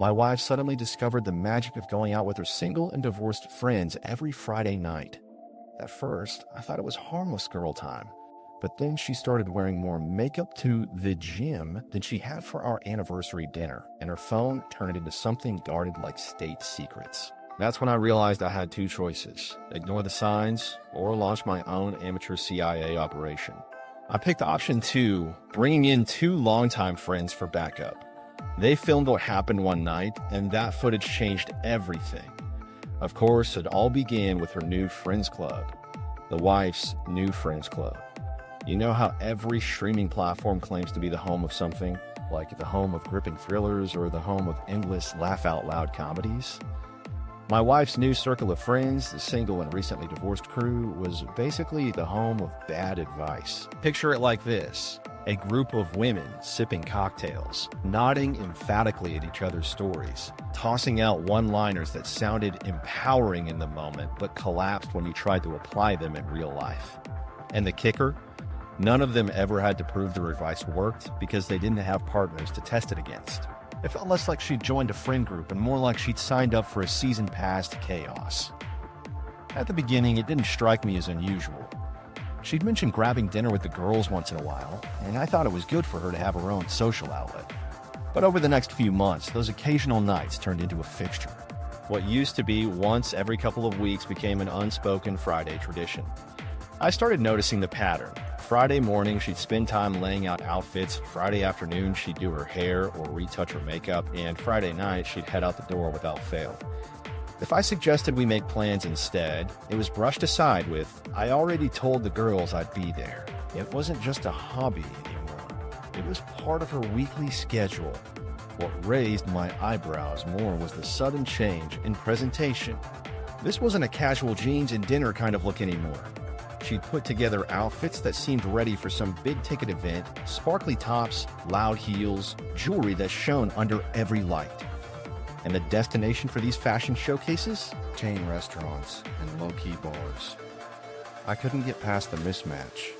My wife suddenly discovered the magic of going out with her single and divorced friends every Friday night. At first, I thought it was harmless girl time, but then she started wearing more makeup to the gym than she had for our anniversary dinner, and her phone turned into something guarded like state secrets. That's when I realized I had two choices: ignore the signs or launch my own amateur CIA operation. I picked option 2, bringing in 2 longtime friends for backup. They filmed what happened one night, and that footage changed everything. Of course, it all began with her new friends club, the wife's new friends club. You know how every streaming platform claims to be the home of something, like the home of gripping thrillers or the home of endless laugh-out-loud comedies? My wife's new circle of friends, the single and recently divorced crew, was basically the home of bad advice. Picture it like this: a group of women sipping cocktails, nodding emphatically at each other's stories, tossing out one-liners that sounded empowering in the moment but collapsed when you tried to apply them in real life. And the kicker? None of them ever had to prove their advice worked because they didn't have partners to test it against. It felt less like she'd joined a friend group and more like she'd signed up for a season pass to chaos. At the beginning, it didn't strike me as unusual. She'd mentioned grabbing dinner with the girls once in a while, and I thought it was good for her to have her own social outlet. But over the next few months, those occasional nights turned into a fixture. What used to be once every couple of weeks became an unspoken Friday tradition. I started noticing the pattern. Friday morning, she'd spend time laying out outfits. Friday afternoon, she'd do her hair or retouch her makeup. And Friday night, she'd head out the door without fail. If I suggested we make plans instead, it was brushed aside with, "I already told the girls I'd be there." It wasn't just a hobby anymore. It was part of her weekly schedule. What raised my eyebrows more was the sudden change in presentation. This wasn't a casual jeans and dinner kind of look anymore. She'd put together outfits that seemed ready for some big-ticket event: sparkly tops, loud heels, jewelry that shone under every light. And the destination for these fashion showcases? Chain restaurants and low-key bars. I couldn't get past the mismatch.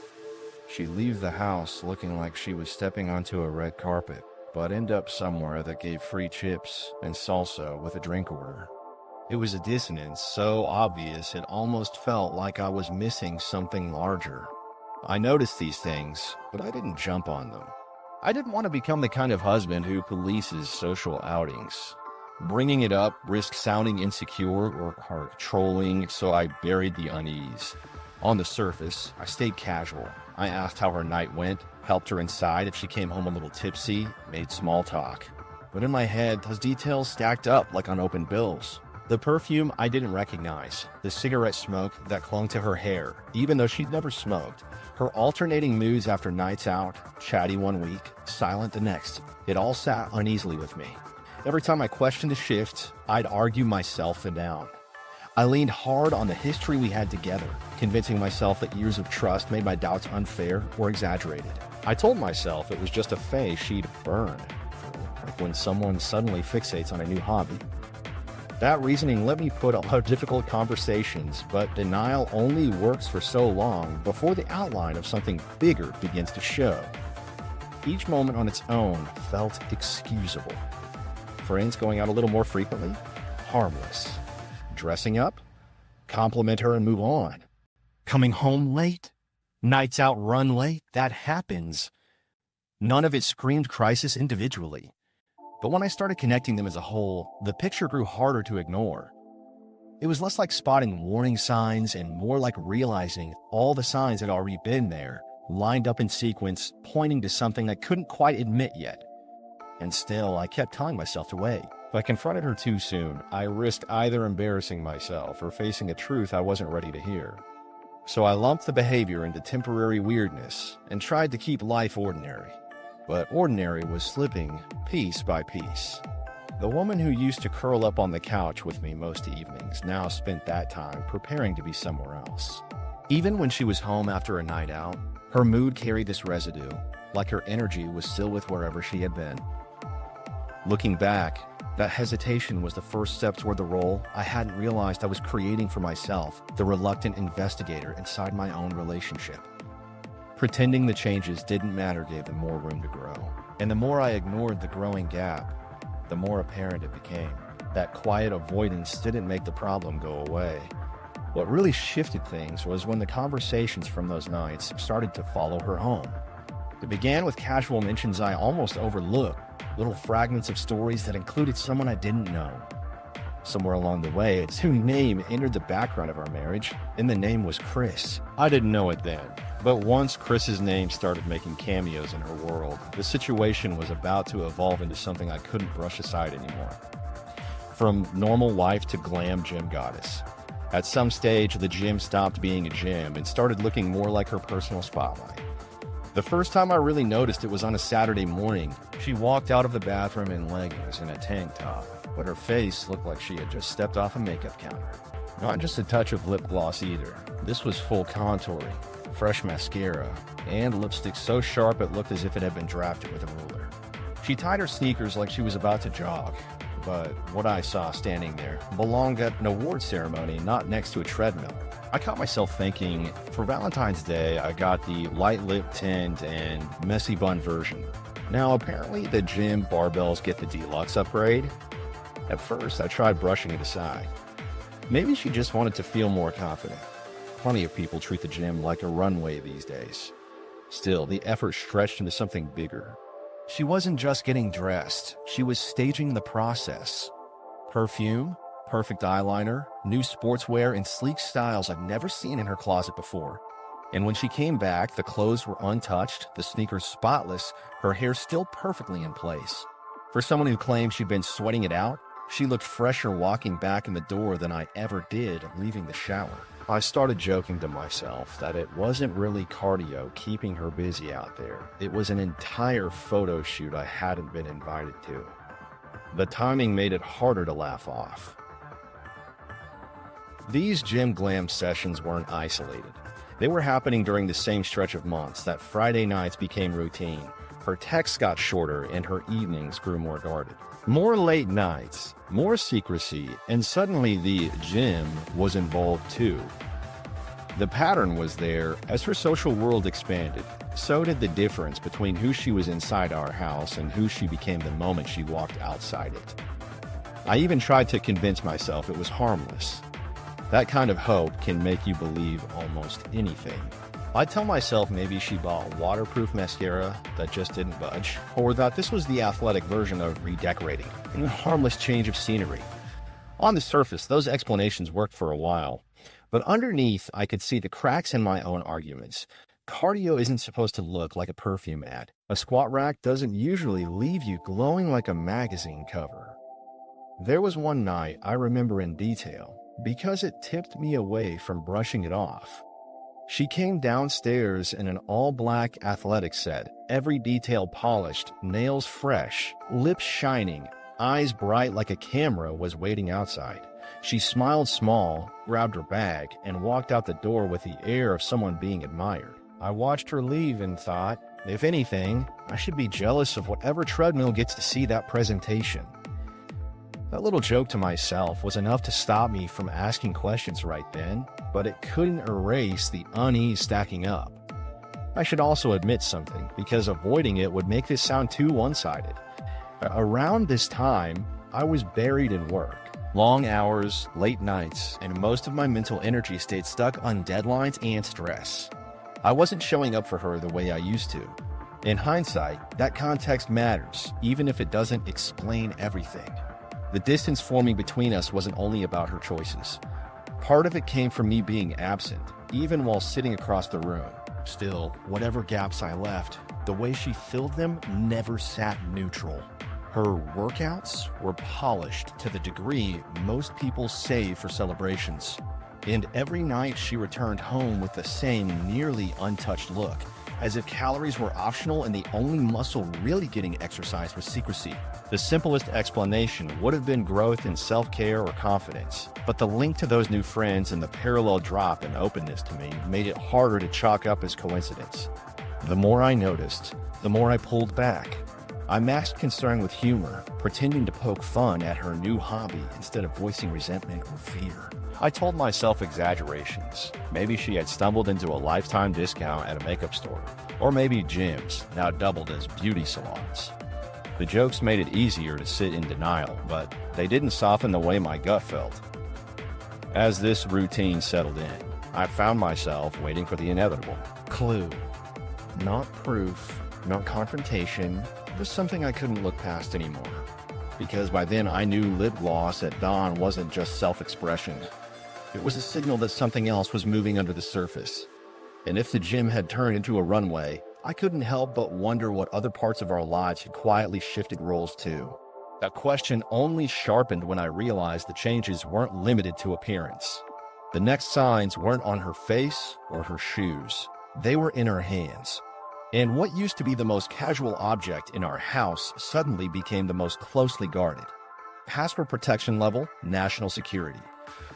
She'd leave the house looking like she was stepping onto a red carpet, but end up somewhere that gave free chips and salsa with a drink order. It was a dissonance so obvious it almost felt like I was missing something larger. I noticed these things, but I didn't jump on them. I didn't want to become the kind of husband who polices social outings. Bringing it up risked sounding insecure or controlling, so I buried the unease. On the surface, I stayed casual. I asked how her night went, helped her inside if she came home a little tipsy, made small talk. But in my head, those details stacked up like unopened bills. The perfume I didn't recognize, the cigarette smoke that clung to her hair, even though she'd never smoked, her alternating moods after nights out, chatty one week, silent the next. It all sat uneasily with me. Every time I questioned the shift, I'd argue myself down. I leaned hard on the history we had together, convincing myself that years of trust made my doubts unfair or exaggerated. I told myself it was just a phase she'd burn, like when someone suddenly fixates on a new hobby. That reasoning let me put up difficult conversations, but denial only works for so long before the outline of something bigger begins to show. Each moment on its own felt excusable. Friends going out a little more frequently? Harmless. Dressing up? Compliment her and move on. Coming home late? Nights out run late? That happens. None of it screamed crisis individually. But when I started connecting them as a whole, the picture grew harder to ignore. It was less like spotting warning signs and more like realizing all the signs had already been there, lined up in sequence, pointing to something I couldn't quite admit yet. And still, I kept telling myself to wait. If I confronted her too soon, I risked either embarrassing myself or facing a truth I wasn't ready to hear. So I lumped the behavior into temporary weirdness and tried to keep life ordinary. But ordinary was slipping piece by piece. The woman who used to curl up on the couch with me most evenings now spent that time preparing to be somewhere else. Even when she was home after a night out, her mood carried this residue, like her energy was still with wherever she had been. Looking back, that hesitation was the first step toward the role I hadn't realized I was creating for myself, the reluctant investigator inside my own relationship. Pretending the changes didn't matter gave them more room to grow. And the more I ignored the growing gap, the more apparent it became. That quiet avoidance didn't make the problem go away. What really shifted things was when the conversations from those nights started to follow her home. It began with casual mentions I almost overlooked, little fragments of stories that included someone I didn't know. Somewhere along the way, its new name entered the background of our marriage, and the name was Chris. I didn't know it then, but once Chris's name started making cameos in her world, the situation was about to evolve into something I couldn't brush aside anymore. From normal wife to glam gym goddess. At some stage, the gym stopped being a gym and started looking more like her personal spotlight. The first time I really noticed it was on a Saturday morning. She walked out of the bathroom in leggings and a tank top, but her face looked like she had just stepped off a makeup counter. Not just a touch of lip gloss either. This was full contouring, fresh mascara, and lipstick so sharp it looked as if it had been drafted with a ruler. She tied her sneakers like she was about to jog, but what I saw standing there belonged at an award ceremony, not next to a treadmill. I caught myself thinking, for Valentine's Day, I got the light lip tint and messy bun version. Now, apparently the gym barbells get the deluxe upgrade. At first, I tried brushing it aside. Maybe she just wanted to feel more confident. Plenty of people treat the gym like a runway these days. Still, the effort stretched into something bigger. She wasn't just getting dressed, she was staging the process. Perfume, perfect eyeliner, new sportswear, and sleek styles I've never seen in her closet before. And when she came back, the clothes were untouched, the sneakers spotless, her hair still perfectly in place. For someone who claimed she'd been sweating it out, she looked fresher walking back in the door than I ever did leaving the shower. I started joking to myself that it wasn't really cardio keeping her busy out there. It was an entire photo shoot I hadn't been invited to. The timing made it harder to laugh off. These gym glam sessions weren't isolated. They were happening during the same stretch of months that Friday nights became routine. Her texts got shorter and her evenings grew more guarded. More late nights, more secrecy, and suddenly the gym was involved too. The pattern was there. As her social world expanded, so did the difference between who she was inside our house and who she became the moment she walked outside it. I even tried to convince myself it was harmless. That kind of hope can make you believe almost anything. I tell myself maybe she bought waterproof mascara that just didn't budge, or that this was the athletic version of redecorating, a harmless change of scenery. On the surface, those explanations worked for a while, but underneath I could see the cracks in my own arguments. Cardio isn't supposed to look like a perfume ad. A squat rack doesn't usually leave you glowing like a magazine cover. There was one night I remember in detail, because it tipped me away from brushing it off. She came downstairs in an all-black athletic set, every detail polished, nails fresh, lips shining, eyes bright like a camera was waiting outside. She smiled small, grabbed her bag, and walked out the door with the air of someone being admired. I watched her leave and thought, if anything, I should be jealous of whatever treadmill gets to see that presentation. That little joke to myself was enough to stop me from asking questions right then, but it couldn't erase the unease stacking up. I should also admit something, because avoiding it would make this sound too one-sided. Around this time, I was buried in work. Long hours, late nights, and most of my mental energy stayed stuck on deadlines and stress. I wasn't showing up for her the way I used to. In hindsight, that context matters, even if it doesn't explain everything. The distance forming between us wasn't only about her choices. Part of it came from me being absent, even while sitting across the room. Still, whatever gaps I left, the way she filled them never sat neutral. Her workouts were polished to the degree most people save for celebrations. And every night she returned home with the same nearly untouched look, as if calories were optional and the only muscle really getting exercised was secrecy. The simplest explanation would have been growth in self-care or confidence, but the link to those new friends and the parallel drop in openness to me made it harder to chalk up as coincidence. The more I noticed, the more I pulled back. I masked concern with humor, pretending to poke fun at her new hobby instead of voicing resentment or fear. I told myself exaggerations. Maybe she had stumbled into a lifetime discount at a makeup store, or maybe gyms now doubled as beauty salons. The jokes made it easier to sit in denial, but they didn't soften the way my gut felt. As this routine settled in, I found myself waiting for the inevitable. Clue. Not proof, not confrontation, just something I couldn't look past anymore. Because by then I knew lip gloss at dawn wasn't just self-expression. It was a signal that something else was moving under the surface. And if the gym had turned into a runway, I couldn't help but wonder what other parts of our lives had quietly shifted roles too. That question only sharpened when I realized the changes weren't limited to appearance. The next signs weren't on her face or her shoes. They were in her hands. And what used to be the most casual object in our house suddenly became the most closely guarded. Password protection level, national security.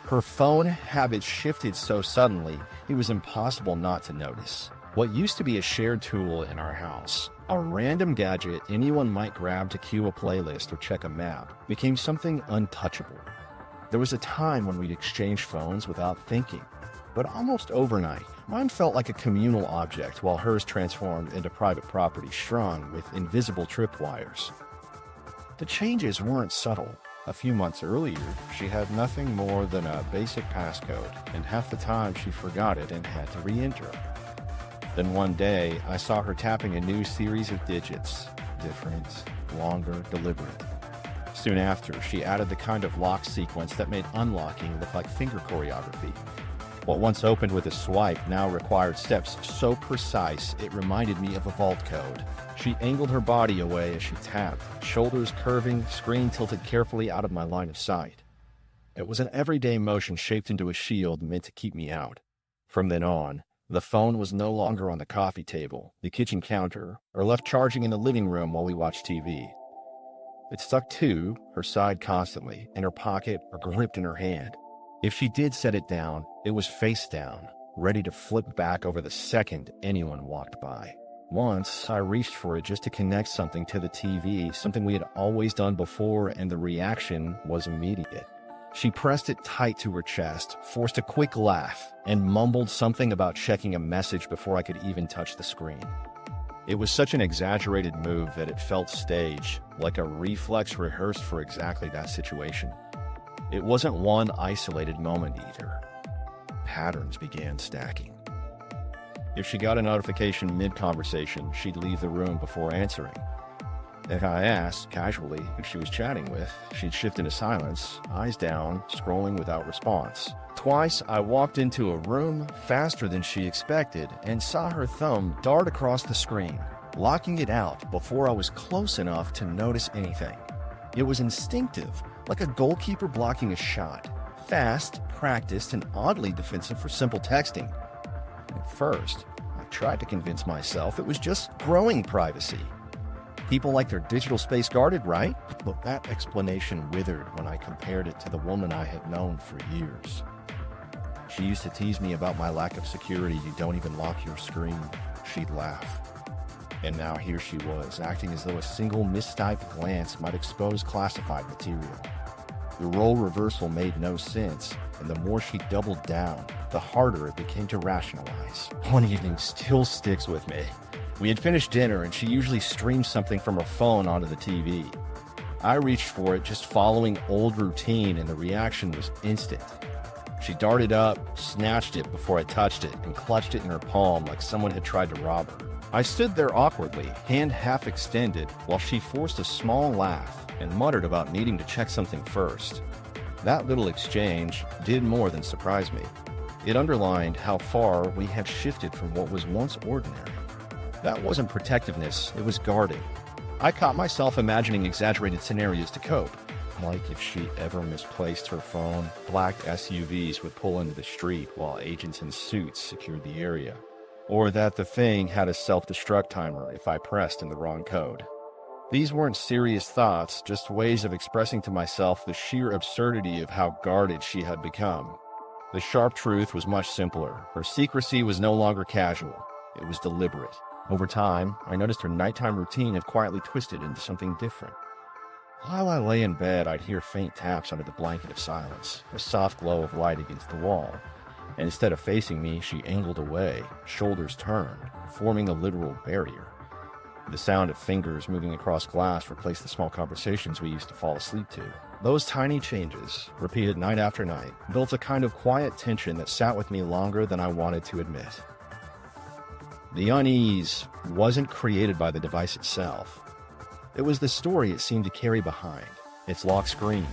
Her phone habits shifted so suddenly, it was impossible not to notice. What used to be a shared tool in our house, a random gadget anyone might grab to cue a playlist or check a map, became something untouchable. There was a time when we'd exchange phones without thinking, but almost overnight, mine felt like a communal object while hers transformed into private property strung with invisible tripwires. The changes weren't subtle. A few months earlier, she had nothing more than a basic passcode, and half the time she forgot it and had to re-enter. Then one day, I saw her tapping a new series of digits, different, longer, deliberate. Soon after, she added the kind of lock sequence that made unlocking look like finger choreography. What once opened with a swipe now required steps so precise it reminded me of a vault code. She angled her body away as she tapped, shoulders curving, screen tilted carefully out of my line of sight. It was an everyday motion shaped into a shield meant to keep me out. From then on, the phone was no longer on the coffee table, the kitchen counter, or left charging in the living room while we watched TV. It stuck to her side constantly, in her pocket or gripped in her hand. If she did set it down, it was face down, ready to flip back over the second anyone walked by. Once, I reached for it just to connect something to the TV, something we had always done before, and the reaction was immediate. She pressed it tight to her chest, forced a quick laugh, and mumbled something about checking a message before I could even touch the screen. It was such an exaggerated move that it felt staged, like a reflex rehearsed for exactly that situation. It wasn't one isolated moment either. Patterns began stacking. If she got a notification mid-conversation, she'd leave the room before answering. If I asked, casually, who she was chatting with, she'd shift into silence, eyes down, scrolling without response. Twice, I walked into a room faster than she expected and saw her thumb dart across the screen, locking it out before I was close enough to notice anything. It was instinctive, like a goalkeeper blocking a shot. Fast, practiced, and oddly defensive for simple texting. At first, I tried to convince myself it was just growing privacy. People like their digital space guarded, right? But that explanation withered when I compared it to the woman I had known for years. She used to tease me about my lack of security. You don't even lock your screen. She'd laugh. And now here she was, acting as though a single mistyped glance might expose classified material. The role reversal made no sense, and the more she doubled down, the harder it became to rationalize. One evening still sticks with me. We had finished dinner, and she usually streamed something from her phone onto the TV. I reached for it, just following old routine, and the reaction was instant. She darted up, snatched it before I touched it, and clutched it in her palm like someone had tried to rob her. I stood there awkwardly, hand half extended, while she forced a small laugh and muttered about needing to check something first. That little exchange did more than surprise me. It underlined how far we had shifted from what was once ordinary. That wasn't protectiveness, it was guarding. I caught myself imagining exaggerated scenarios to cope. Like if she ever misplaced her phone, black SUVs would pull into the street while agents in suits secured the area. Or that the thing had a self-destruct timer if I pressed in the wrong code. These weren't serious thoughts, just ways of expressing to myself the sheer absurdity of how guarded she had become. The sharp truth was much simpler. Her secrecy was no longer casual. It was deliberate. Over time, I noticed her nighttime routine had quietly twisted into something different. While I lay in bed, I'd hear faint taps under the blanket of silence, a soft glow of light against the wall. And instead of facing me, she angled away, shoulders turned, forming a literal barrier. The sound of fingers moving across glass replaced the small conversations we used to fall asleep to. Those tiny changes, repeated night after night, built a kind of quiet tension that sat with me longer than I wanted to admit. The unease wasn't created by the device itself. It was the story it seemed to carry behind, its locked screen.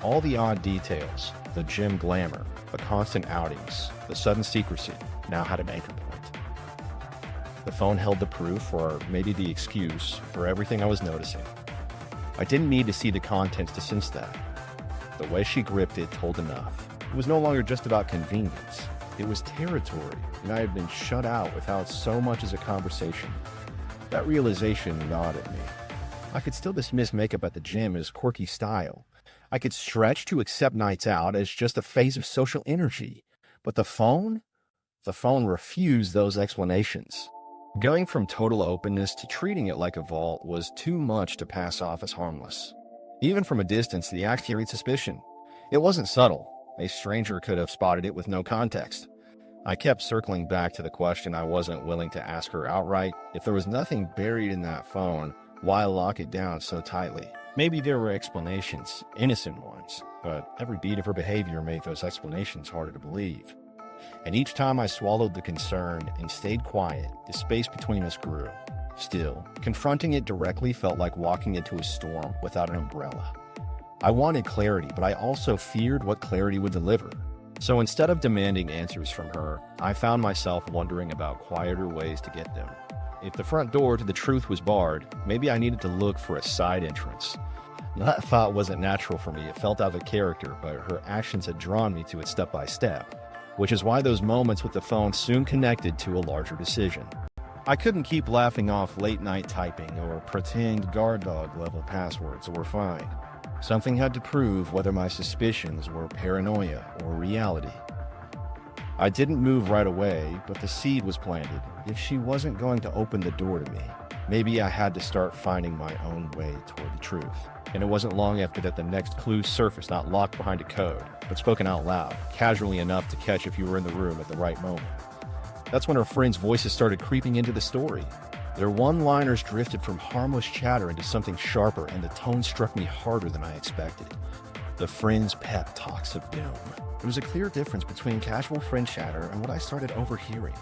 All the odd details, the gym glamour, the constant outings, the sudden secrecy, now had an anchor point. The phone held the proof, or maybe the excuse, for everything I was noticing. I didn't need to see the contents to sense that. The way she gripped it told enough. It was no longer just about convenience. It was territory, and I had been shut out without so much as a conversation. That realization gnawed at me. I could still dismiss makeup at the gym as quirky style. I could stretch to accept nights out as just a phase of social energy. But the phone? The phone refused those explanations. Going from total openness to treating it like a vault was too much to pass off as harmless. Even from a distance, the act carried suspicion. It wasn't subtle. A stranger could have spotted it with no context. I kept circling back to the question I wasn't willing to ask her outright. If there was nothing buried in that phone, why lock it down so tightly? Maybe there were explanations, innocent ones, but every beat of her behavior made those explanations harder to believe. And each time I swallowed the concern and stayed quiet, the space between us grew. Still, confronting it directly felt like walking into a storm without an umbrella. I wanted clarity, but I also feared what clarity would deliver. So instead of demanding answers from her, I found myself wondering about quieter ways to get them. If the front door to the truth was barred, maybe I needed to look for a side entrance. That thought wasn't natural for me. It felt out of character, but her actions had drawn me to it step by step, which is why those moments with the phone soon connected to a larger decision. I couldn't keep laughing off late-night typing or pretend guard dog level passwords were fine. Something had to prove whether my suspicions were paranoia or reality. I didn't move right away, but the seed was planted. If she wasn't going to open the door to me, maybe I had to start finding my own way toward the truth. And it wasn't long after that the next clue surfaced, not locked behind a code, but spoken out loud, casually enough to catch if you were in the room at the right moment. That's when her friends' voices started creeping into the story. Their one-liners drifted from harmless chatter into something sharper, and the tone struck me harder than I expected. The friends' pep talks of doom. There was a clear difference between casual friend chatter and what I started overhearing.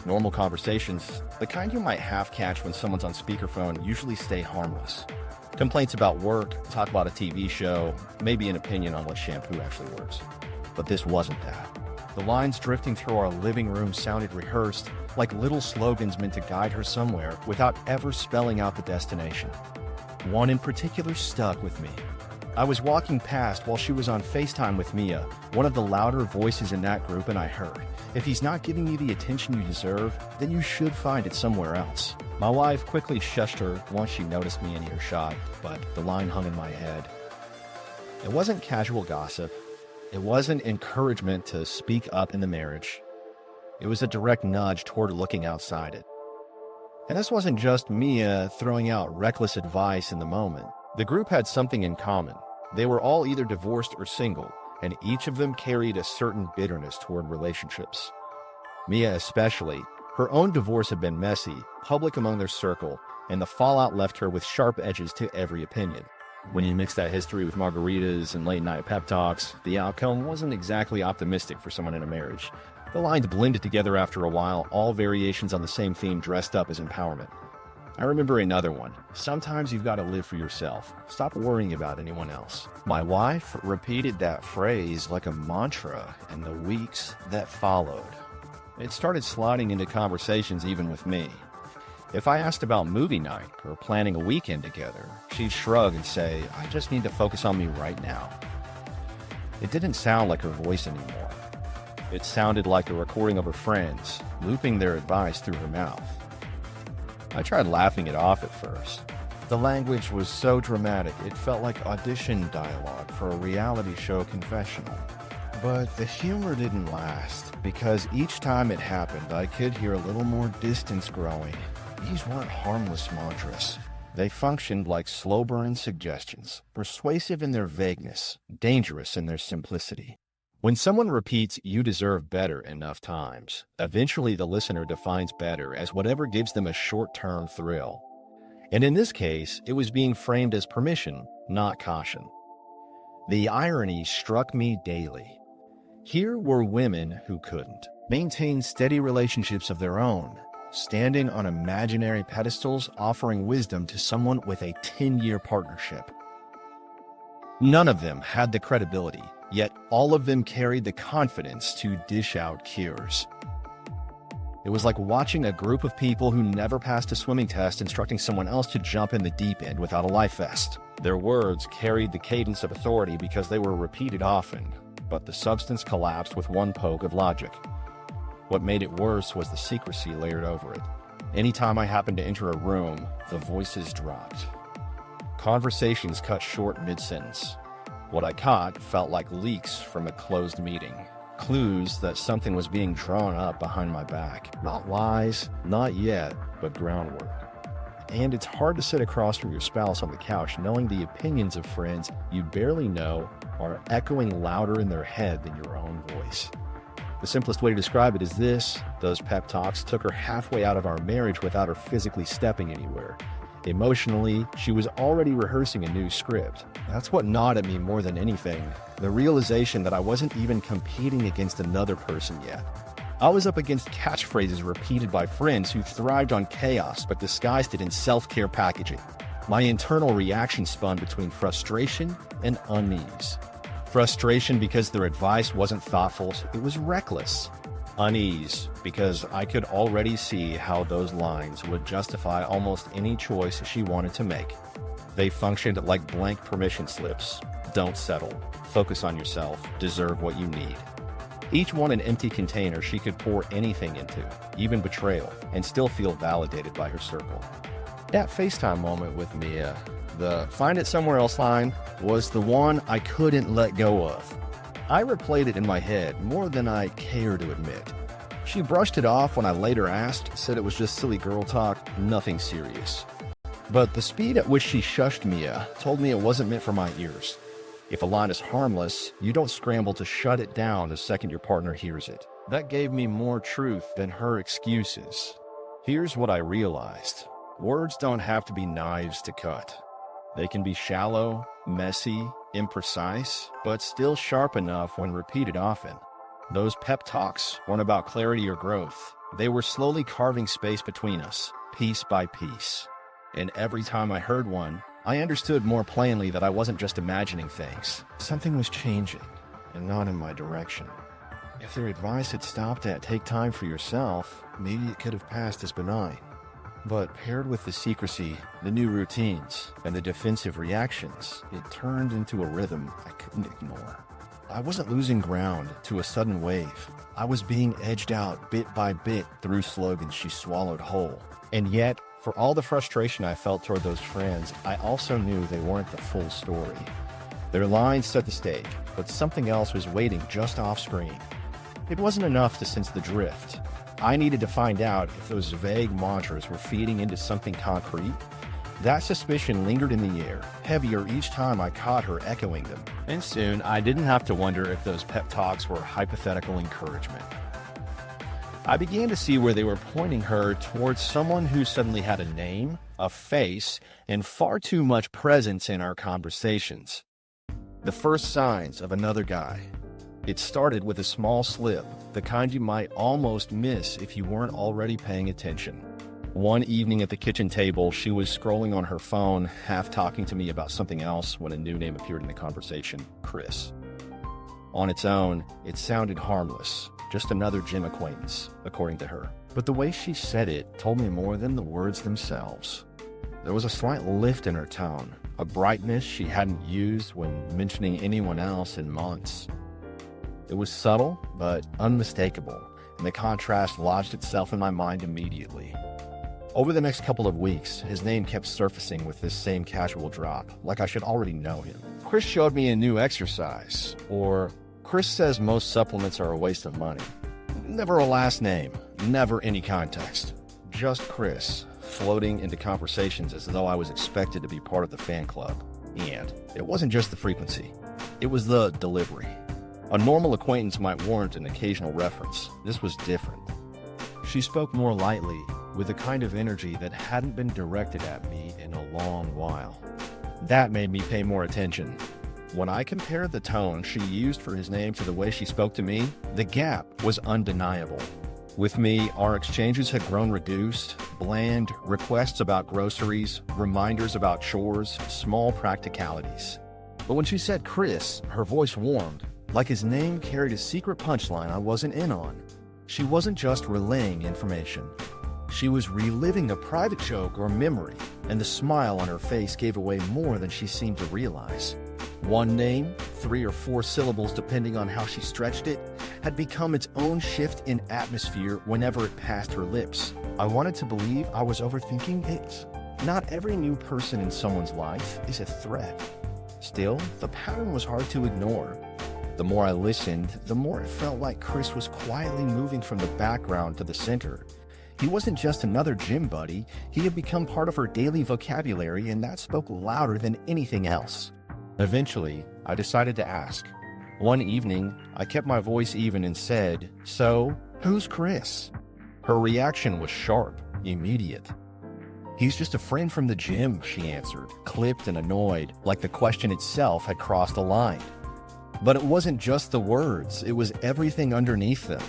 Normal conversations, the kind you might half catch when someone's on speakerphone, usually stay harmless. Complaints about work, talk about a TV show, maybe an opinion on what shampoo actually works. But this wasn't that. The lines drifting through our living room sounded rehearsed, like little slogans meant to guide her somewhere without ever spelling out the destination. One in particular stuck with me. I was walking past while she was on FaceTime with Mia, one of the louder voices in that group, and I heard, "If he's not giving you the attention you deserve, then you should find it somewhere else." My wife quickly shushed her once she noticed me in earshot, but the line hung in my head. It wasn't casual gossip. It wasn't encouragement to speak up in the marriage. It was a direct nudge toward looking outside it. And this wasn't just Mia throwing out reckless advice in the moment. The group had something in common. They were all either divorced or single, and each of them carried a certain bitterness toward relationships. Mia especially. Her own divorce had been messy, public among their circle, and the fallout left her with sharp edges to every opinion. When you mix that history with margaritas and late-night pep talks, the outcome wasn't exactly optimistic for someone in a marriage. The lines blended together after a while, all variations on the same theme dressed up as empowerment. I remember another one. Sometimes you've got to live for yourself. Stop worrying about anyone else. My wife repeated that phrase like a mantra in the weeks that followed. It started sliding into conversations even with me. If I asked about movie night or planning a weekend together, she'd shrug and say, "I just need to focus on me right now." It didn't sound like her voice anymore. It sounded like a recording of her friends, looping their advice through her mouth. I tried laughing it off at first. The language was so dramatic, it felt like audition dialogue for a reality show confessional. But the humor didn't last, because each time it happened, I could hear a little more distance growing. These weren't harmless mantras. They functioned like slow-burn suggestions, persuasive in their vagueness, dangerous in their simplicity. When someone repeats, "you deserve better" enough times, eventually the listener defines better as whatever gives them a short-term thrill. And in this case, it was being framed as permission, not caution. The irony struck me daily. Here were women who couldn't maintain steady relationships of their own, standing on imaginary pedestals offering wisdom to someone with a 10-year partnership. None of them had the credibility, yet all of them carried the confidence to dish out cures. It was like watching a group of people who never passed a swimming test instructing someone else to jump in the deep end without a life vest. Their words carried the cadence of authority because they were repeated often, but the substance collapsed with one poke of logic. What made it worse was the secrecy layered over it. Anytime I happened to enter a room, the voices dropped. Conversations cut short mid-sentence. What I caught felt like leaks from a closed meeting. Clues that something was being drawn up behind my back. Not lies, not yet, but groundwork. And it's hard to sit across from your spouse on the couch knowing the opinions of friends you barely know are echoing louder in their head than your own voice. The simplest way to describe it is this: those pep talks took her halfway out of our marriage without her physically stepping anywhere. Emotionally, she was already rehearsing a new script. That's what gnawed at me more than anything, the realization that I wasn't even competing against another person yet. I was up against catchphrases repeated by friends who thrived on chaos but disguised it in self-care packaging. My internal reaction spun between frustration and unease. Frustration because their advice wasn't thoughtful, it was reckless. Unease because I could already see how those lines would justify almost any choice she wanted to make. They functioned like blank permission slips. Don't settle. Focus on yourself. Deserve what you need. Each one an empty container she could pour anything into, even betrayal, and still feel validated by her circle. That FaceTime moment with Mia, the "find it somewhere else" line, was the one I couldn't let go of. I replayed it in my head more than I care to admit. She brushed it off when I later asked, said it was just silly girl talk, nothing serious. But the speed at which she shushed Mia told me it wasn't meant for my ears. If a line is harmless, you don't scramble to shut it down the second your partner hears it. That gave me more truth than her excuses. Here's what I realized. Words don't have to be knives to cut. They can be shallow, messy, imprecise, but still sharp enough when repeated often. Those pep talks weren't about clarity or growth. They were slowly carving space between us, piece by piece. And every time I heard one, I understood more plainly that I wasn't just imagining things. Something was changing, and not in my direction. If their advice had stopped at "take time for yourself," maybe it could have passed as benign. But paired with the secrecy, the new routines, and the defensive reactions, it turned into a rhythm I couldn't ignore. I wasn't losing ground to a sudden wave. I was being edged out bit by bit through slogans she swallowed whole. And yet, for all the frustration I felt toward those friends, I also knew they weren't the full story. Their lines set the stage, but something else was waiting just off screen. It wasn't enough to sense the drift. I needed to find out if those vague mantras were feeding into something concrete. That suspicion lingered in the air, heavier each time I caught her echoing them. And soon, I didn't have to wonder if those pep talks were hypothetical encouragement. I began to see where they were pointing her towards someone who suddenly had a name, a face, and far too much presence in our conversations. The first signs of another guy. It started with a small slip, the kind you might almost miss if you weren't already paying attention. One evening at the kitchen table, she was scrolling on her phone, half talking to me about something else when a new name appeared in the conversation: Chris. On its own, it sounded harmless, just another gym acquaintance, according to her. But the way she said it told me more than the words themselves. There was a slight lift in her tone, a brightness she hadn't used when mentioning anyone else in months. It was subtle, but unmistakable, and the contrast lodged itself in my mind immediately. Over the next couple of weeks, his name kept surfacing with this same casual drop, like I should already know him. Chris showed me a new exercise, or Chris says most supplements are a waste of money. Never a last name, never any context. Just Chris, floating into conversations as though I was expected to be part of the fan club. And it wasn't just the frequency, it was the delivery. A normal acquaintance might warrant an occasional reference. This was different. She spoke more lightly, with a kind of energy that hadn't been directed at me in a long while. That made me pay more attention. When I compared the tone she used for his name to the way she spoke to me, the gap was undeniable. With me, our exchanges had grown reduced, bland, requests about groceries, reminders about chores, small practicalities. But when she said Chris, her voice warmed, like his name carried a secret punchline I wasn't in on. She wasn't just relaying information. She was reliving a private joke or memory, and the smile on her face gave away more than she seemed to realize. One name, 3 or 4 syllables depending on how she stretched it, had become its own shift in atmosphere whenever it passed her lips. I wanted to believe I was overthinking it. Not every new person in someone's life is a threat. Still, the pattern was hard to ignore. The more I listened, the more it felt like Chris was quietly moving from the background to the center. He wasn't just another gym buddy, he had become part of her daily vocabulary, and that spoke louder than anything else. Eventually, I decided to ask. One evening, I kept my voice even and said, "So, who's Chris?" Her reaction was sharp, immediate. "He's just a friend from the gym," she answered, clipped and annoyed, like the question itself had crossed a line. But it wasn't just the words, it was everything underneath them.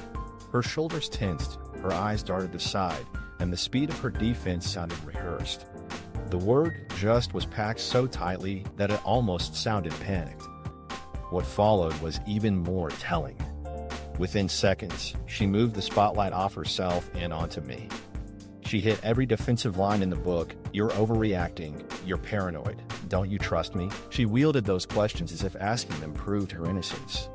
Her shoulders tensed, her eyes darted aside, and the speed of her defense sounded rehearsed. The word "just" was packed so tightly that it almost sounded panicked. What followed was even more telling. Within seconds, she moved the spotlight off herself and onto me. She hit every defensive line in the book. "You're overreacting. You're paranoid. Don't you trust me?" She wielded those questions as if asking them proved her innocence.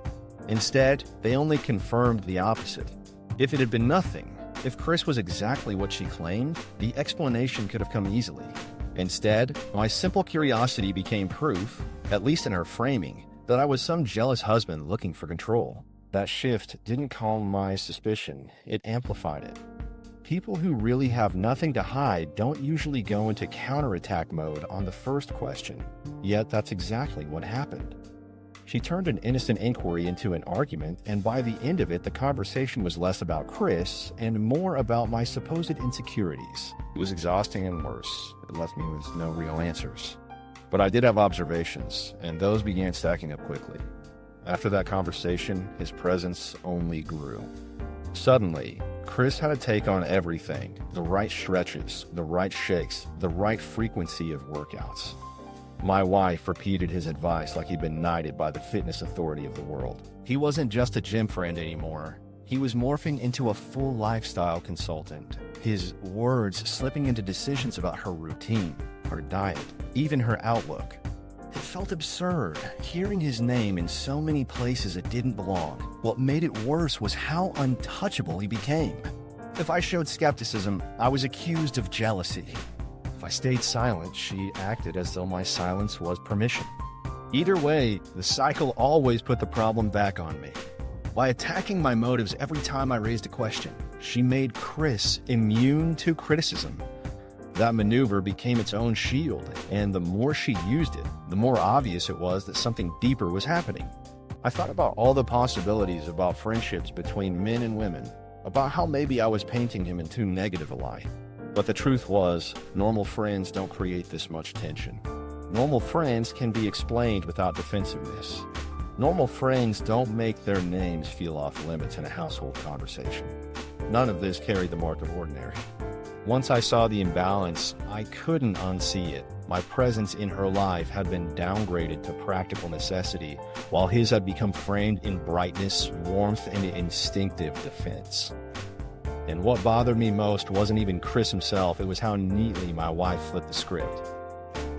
Instead, they only confirmed the opposite. If it had been nothing, if Chris was exactly what she claimed, the explanation could have come easily. Instead, my simple curiosity became proof, at least in her framing, that I was some jealous husband looking for control. That shift didn't calm my suspicion, it amplified it. People who really have nothing to hide don't usually go into counterattack mode on the first question. Yet that's exactly what happened. She turned an innocent inquiry into an argument, and by the end of it, the conversation was less about Chris and more about my supposed insecurities. It was exhausting and worse. It left me with no real answers. But I did have observations, and those began stacking up quickly. After that conversation, his presence only grew. Suddenly, Chris had a take on everything: the right stretches, the right shakes, the right frequency of workouts. My wife repeated his advice like he'd been knighted by the fitness authority of the world. He wasn't just a gym friend anymore. He was morphing into a full lifestyle consultant, his words slipping into decisions about her routine, her diet, even her outlook. It felt absurd, hearing his name in so many places it didn't belong. What made it worse was how untouchable he became. If I showed skepticism, I was accused of jealousy. If I stayed silent, she acted as though my silence was permission. Either way, the cycle always put the problem back on me. By attacking my motives every time I raised a question, she made Chris immune to criticism. That maneuver became its own shield, and the more she used it, the more obvious it was that something deeper was happening. I thought about all the possibilities about friendships between men and women, about how maybe I was painting him in too negative a light. But the truth was, normal friends don't create this much tension. Normal friends can be explained without defensiveness. Normal friends don't make their names feel off limits in a household conversation. None of this carried the mark of ordinary. Once I saw the imbalance, I couldn't unsee it. My presence in her life had been downgraded to practical necessity, while his had become framed in brightness, warmth, and instinctive defense. And what bothered me most wasn't even Chris himself, it was how neatly my wife flipped the script.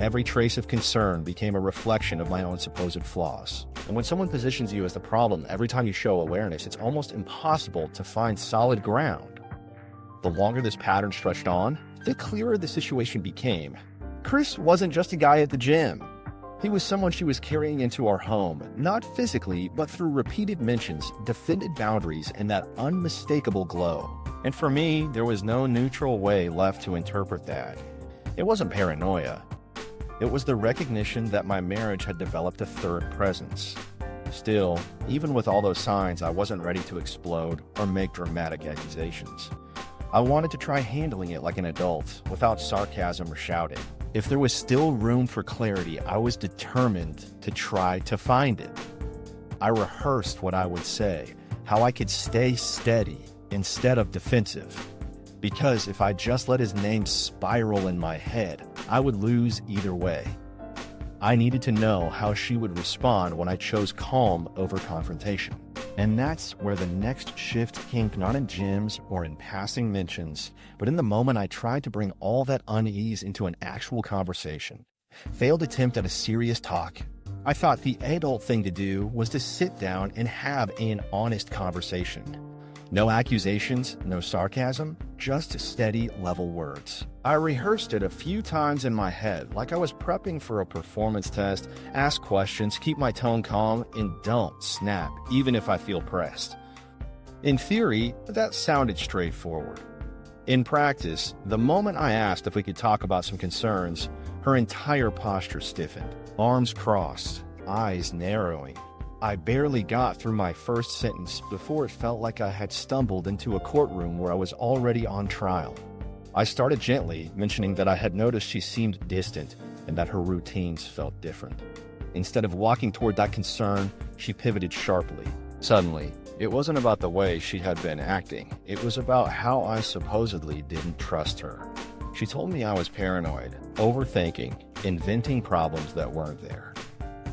Every trace of concern became a reflection of my own supposed flaws. And when someone positions you as the problem every time you show awareness, it's almost impossible to find solid ground. The longer this pattern stretched on, the clearer the situation became. Chris wasn't just a guy at the gym. He was someone she was carrying into our home, not physically, but through repeated mentions, defended boundaries, and that unmistakable glow. And for me, there was no neutral way left to interpret that. It wasn't paranoia. It was the recognition that my marriage had developed a third presence. Still, even with all those signs, I wasn't ready to explode or make dramatic accusations. I wanted to try handling it like an adult, without sarcasm or shouting. If there was still room for clarity, I was determined to try to find it. I rehearsed what I would say, how I could stay steady instead of defensive. Because if I just let his name spiral in my head, I would lose either way. I needed to know how she would respond when I chose calm over confrontation. And that's where the next shift came, not in gems or in passing mentions, but in the moment I tried to bring all that unease into an actual conversation. Failed attempt at a serious talk. I thought the adult thing to do was to sit down and have an honest conversation. No accusations, no sarcasm, just steady, level words. I rehearsed it a few times in my head, like I was prepping for a performance test, ask questions, keep my tone calm, and don't snap, even if I feel pressed. In theory, that sounded straightforward. In practice, the moment I asked if we could talk about some concerns, her entire posture stiffened, arms crossed, eyes narrowing. I barely got through my first sentence before it felt like I had stumbled into a courtroom where I was already on trial. I started gently, mentioning that I had noticed she seemed distant and that her routines felt different. Instead of walking toward that concern, she pivoted sharply. Suddenly, it wasn't about the way she had been acting. It was about how I supposedly didn't trust her. She told me I was paranoid, overthinking, inventing problems that weren't there.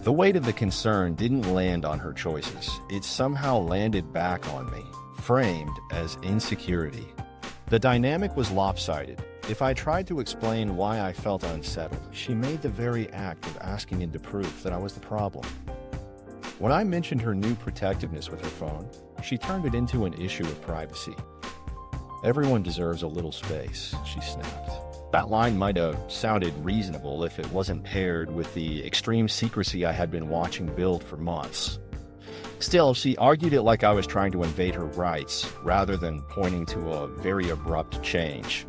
The weight of the concern didn't land on her choices. It somehow landed back on me, framed as insecurity. The dynamic was lopsided. If I tried to explain why I felt unsettled, she made the very act of asking into proof that I was the problem. When I mentioned her new protectiveness with her phone, she turned it into an issue of privacy. Everyone deserves a little space, she snapped. That line might have sounded reasonable if it wasn't paired with the extreme secrecy I had been watching build for months. Still, she argued it like I was trying to invade her rights, rather than pointing to a very abrupt change.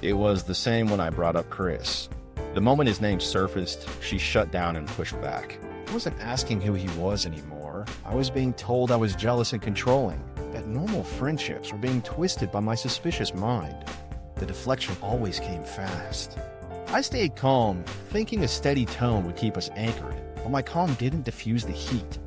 It was the same when I brought up Chris. The moment his name surfaced, she shut down and pushed back. I wasn't asking who he was anymore. I was being told I was jealous and controlling, that normal friendships were being twisted by my suspicious mind. The deflection always came fast. I stayed calm, thinking a steady tone would keep us anchored, but my calm didn't diffuse the heat.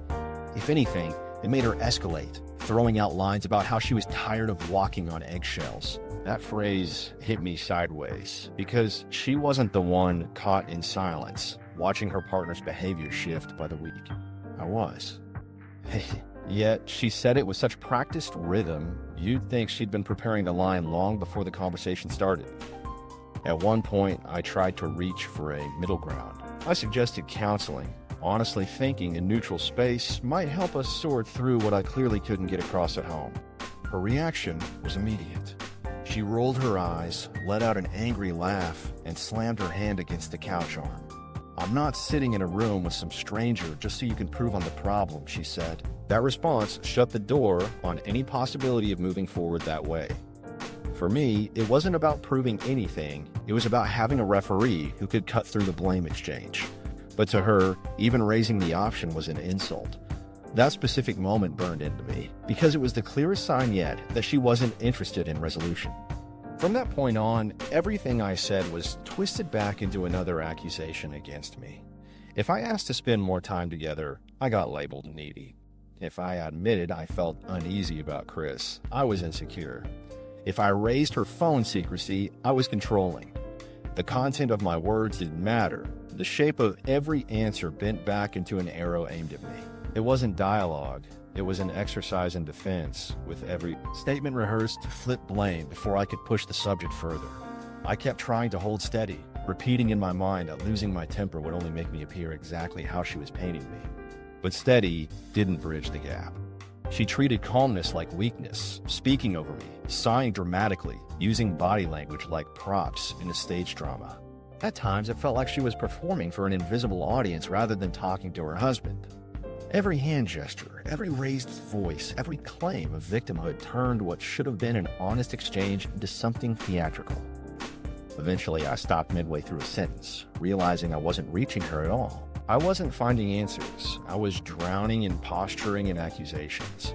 If anything, it made her escalate, throwing out lines about how she was tired of walking on eggshells. That phrase hit me sideways, because she wasn't the one caught in silence, watching her partner's behavior shift by the week. I was. Yet, she said it with such practiced rhythm, you'd think she'd been preparing the line long before the conversation started. At one point, I tried to reach for a middle ground. I suggested counseling, honestly thinking a neutral space might help us sort through what I clearly couldn't get across at home. Her reaction was immediate. She rolled her eyes, let out an angry laugh, and slammed her hand against the couch arm. "I'm not sitting in a room with some stranger just so you can prove I'm the problem," she said. That response shut the door on any possibility of moving forward that way. For me, it wasn't about proving anything, it was about having a referee who could cut through the blame exchange. But to her, even raising the option was an insult. That specific moment burned into me, because it was the clearest sign yet that she wasn't interested in resolution. From that point on, everything I said was twisted back into another accusation against me. If I asked to spend more time together, I got labeled needy. If I admitted I felt uneasy about Chris, I was insecure. If I raised her phone secrecy, I was controlling. The content of my words didn't matter. The shape of every answer bent back into an arrow aimed at me. It wasn't dialogue. It was an exercise in defense, with every statement rehearsed to flip blame before I could push the subject further. I kept trying to hold steady, repeating in my mind that losing my temper would only make me appear exactly how she was painting me. But steady didn't bridge the gap. She treated calmness like weakness, speaking over me, sighing dramatically, using body language like props in a stage drama. At times, it felt like she was performing for an invisible audience rather than talking to her husband. Every hand gesture, every raised voice, every claim of victimhood turned what should have been an honest exchange into something theatrical. Eventually, I stopped midway through a sentence, realizing I wasn't reaching her at all. I wasn't finding answers. I was drowning in posturing and accusations.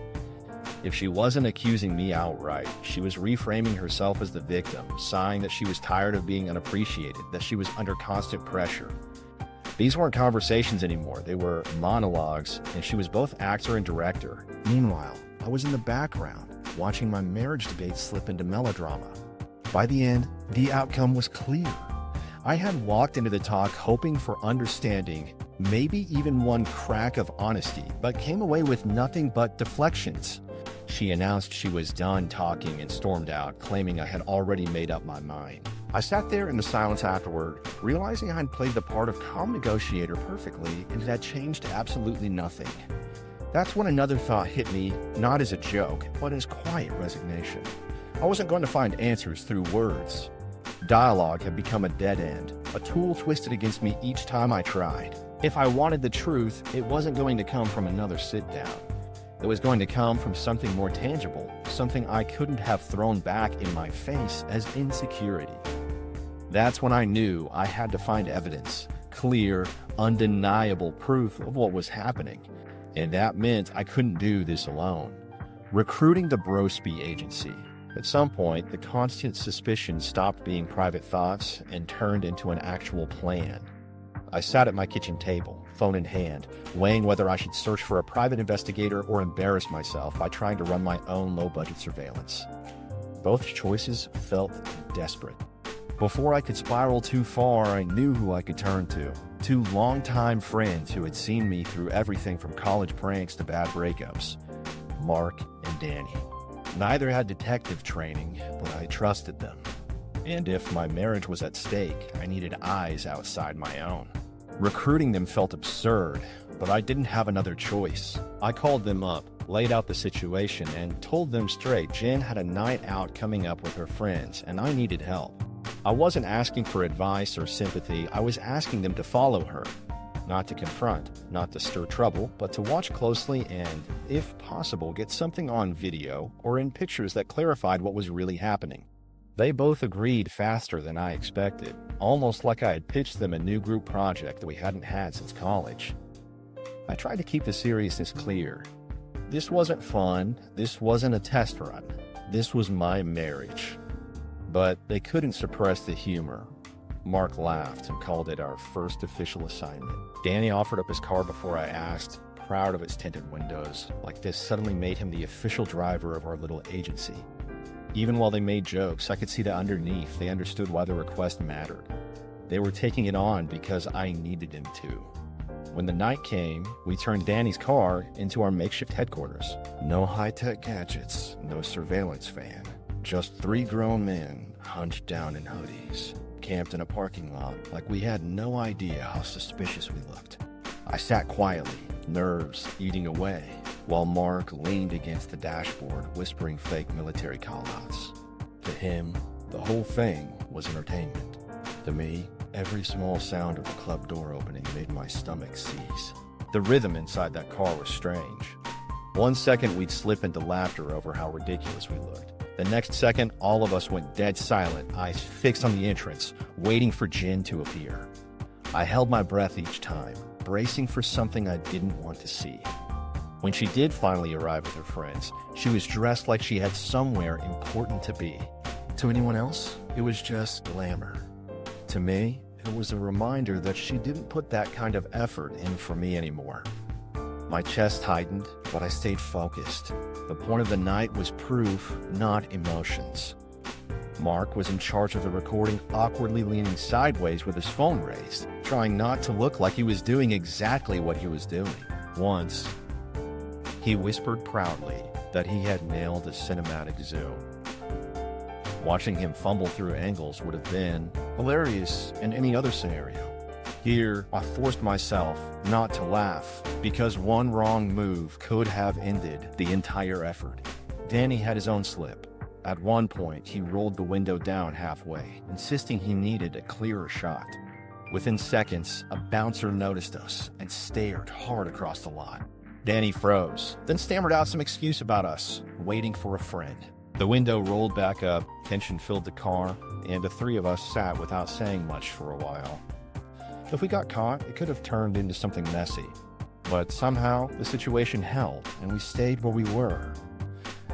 If she wasn't accusing me outright, she was reframing herself as the victim, sighing that she was tired of being unappreciated, that she was under constant pressure. These weren't conversations anymore, they were monologues, and she was both actor and director. Meanwhile, I was in the background, watching my marriage debate slip into melodrama. By the end, the outcome was clear. I had walked into the talk hoping for understanding, maybe even one crack of honesty, but came away with nothing but deflections. She announced she was done talking and stormed out, claiming I had already made up my mind. I sat there in the silence afterward, realizing I had played the part of calm negotiator perfectly, and it had changed absolutely nothing. That's when another thought hit me, not as a joke, but as quiet resignation. I wasn't going to find answers through words. Dialogue had become a dead end, a tool twisted against me each time I tried. If I wanted the truth, it wasn't going to come from another sit-down. It was going to come from something more tangible, something I couldn't have thrown back in my face as insecurity. That's when I knew I had to find evidence, clear, undeniable proof of what was happening. And that meant I couldn't do this alone. Recruiting the Brosby agency. At some point, the constant suspicion stopped being private thoughts and turned into an actual plan. I sat at my kitchen table, phone in hand, weighing whether I should search for a private investigator or embarrass myself by trying to run my own low-budget surveillance. Both choices felt desperate. Before I could spiral too far, I knew who I could turn to. Two longtime friends who had seen me through everything from college pranks to bad breakups. Mark and Danny. Neither had detective training, but I trusted them. And if my marriage was at stake, I needed eyes outside my own. Recruiting them felt absurd, but I didn't have another choice. I called them up, laid out the situation, and told them straight Jen had a night out coming up with her friends, and I needed help. I wasn't asking for advice or sympathy, I was asking them to follow her. Not to confront, not to stir trouble, but to watch closely and, if possible, get something on video or in pictures that clarified what was really happening. They both agreed faster than I expected, almost like I had pitched them a new group project that we hadn't had since college. I tried to keep the seriousness clear. This wasn't fun, this wasn't a test run, this was my marriage. But they couldn't suppress the humor. Mark laughed and called it our first official assignment. Danny offered up his car before I asked, proud of its tinted windows, like this suddenly made him the official driver of our little agency. Even while they made jokes, I could see that underneath they understood why the request mattered. They were taking it on because I needed them to. When the night came, we turned Danny's car into our makeshift headquarters. No high-tech gadgets, no surveillance van. Just three grown men, hunched down in hoodies, camped in a parking lot like we had no idea how suspicious we looked. I sat quietly, nerves eating away, while Mark leaned against the dashboard, whispering fake military callouts. To him, the whole thing was entertainment. To me, every small sound of the club door opening made my stomach seize. The rhythm inside that car was strange. One second we'd slip into laughter over how ridiculous we looked. The next second, all of us went dead silent, eyes fixed on the entrance, waiting for Jen to appear. I held my breath each time, bracing for something I didn't want to see. When she did finally arrive with her friends, she was dressed like she had somewhere important to be. To anyone else, it was just glamour. To me, it was a reminder that she didn't put that kind of effort in for me anymore. My chest tightened, but I stayed focused. The point of the night was proof, not emotions. Mark was in charge of the recording, awkwardly leaning sideways with his phone raised, trying not to look like he was doing exactly what he was doing. Once, he whispered proudly that he had nailed a cinematic zoom. Watching him fumble through angles would have been hilarious in any other scenario. Here, I forced myself not to laugh, because one wrong move could have ended the entire effort. Danny had his own slip. At one point, he rolled the window down halfway, insisting he needed a clearer shot. Within seconds, a bouncer noticed us and stared hard across the lot. Danny froze, then stammered out some excuse about us, waiting for a friend. The window rolled back up, tension filled the car, and the three of us sat without saying much for a while. If we got caught, it could have turned into something messy. But somehow, the situation held, and we stayed where we were.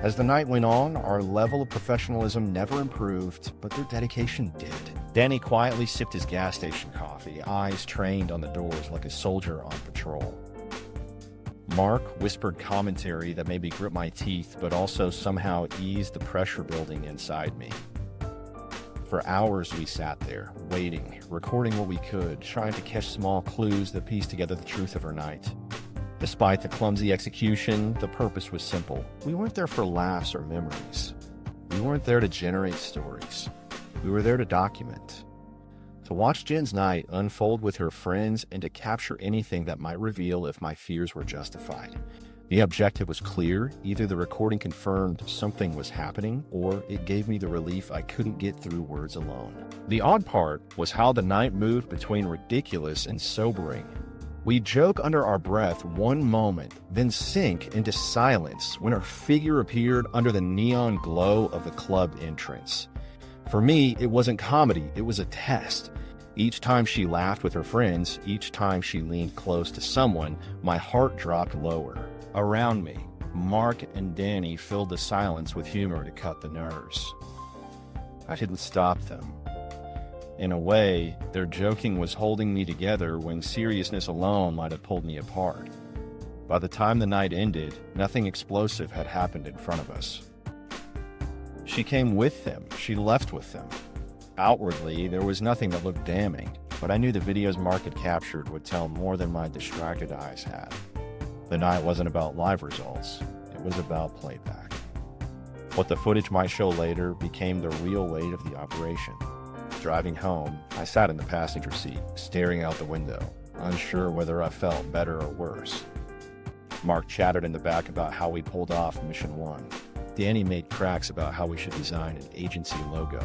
As the night went on, our level of professionalism never improved, but their dedication did. Danny quietly sipped his gas station coffee, eyes trained on the doors like a soldier on patrol. Mark whispered commentary that made me grip my teeth, but also somehow eased the pressure building inside me. For hours we sat there, waiting, recording what we could, trying to catch small clues that piece together the truth of her night. Despite the clumsy execution, the purpose was simple. We weren't there for laughs or memories. We weren't there to generate stories. We were there to document. To watch Jen's night unfold with her friends and to capture anything that might reveal if my fears were justified. The objective was clear. Either the recording confirmed something was happening, or it gave me the relief I couldn't get through words alone. The odd part was how the night moved between ridiculous and sobering. We'd joke under our breath one moment, then sink into silence when her figure appeared under the neon glow of the club entrance. For me, it wasn't comedy, it was a test. Each time she laughed with her friends, each time she leaned close to someone, my heart dropped lower. Around me, Mark and Danny filled the silence with humor to cut the nerves. I didn't stop them. In a way, their joking was holding me together when seriousness alone might have pulled me apart. By the time the night ended, nothing explosive had happened in front of us. She came with them. She left with them. Outwardly, there was nothing that looked damning, but I knew the videos Mark had captured would tell more than my distracted eyes had. The night wasn't about live results. It was about playback. What the footage might show later became the real weight of the operation. Driving home, I sat in the passenger seat, staring out the window, unsure whether I felt better or worse. Mark chattered in the back about how we pulled off Mission 1. Danny made cracks about how we should design an agency logo.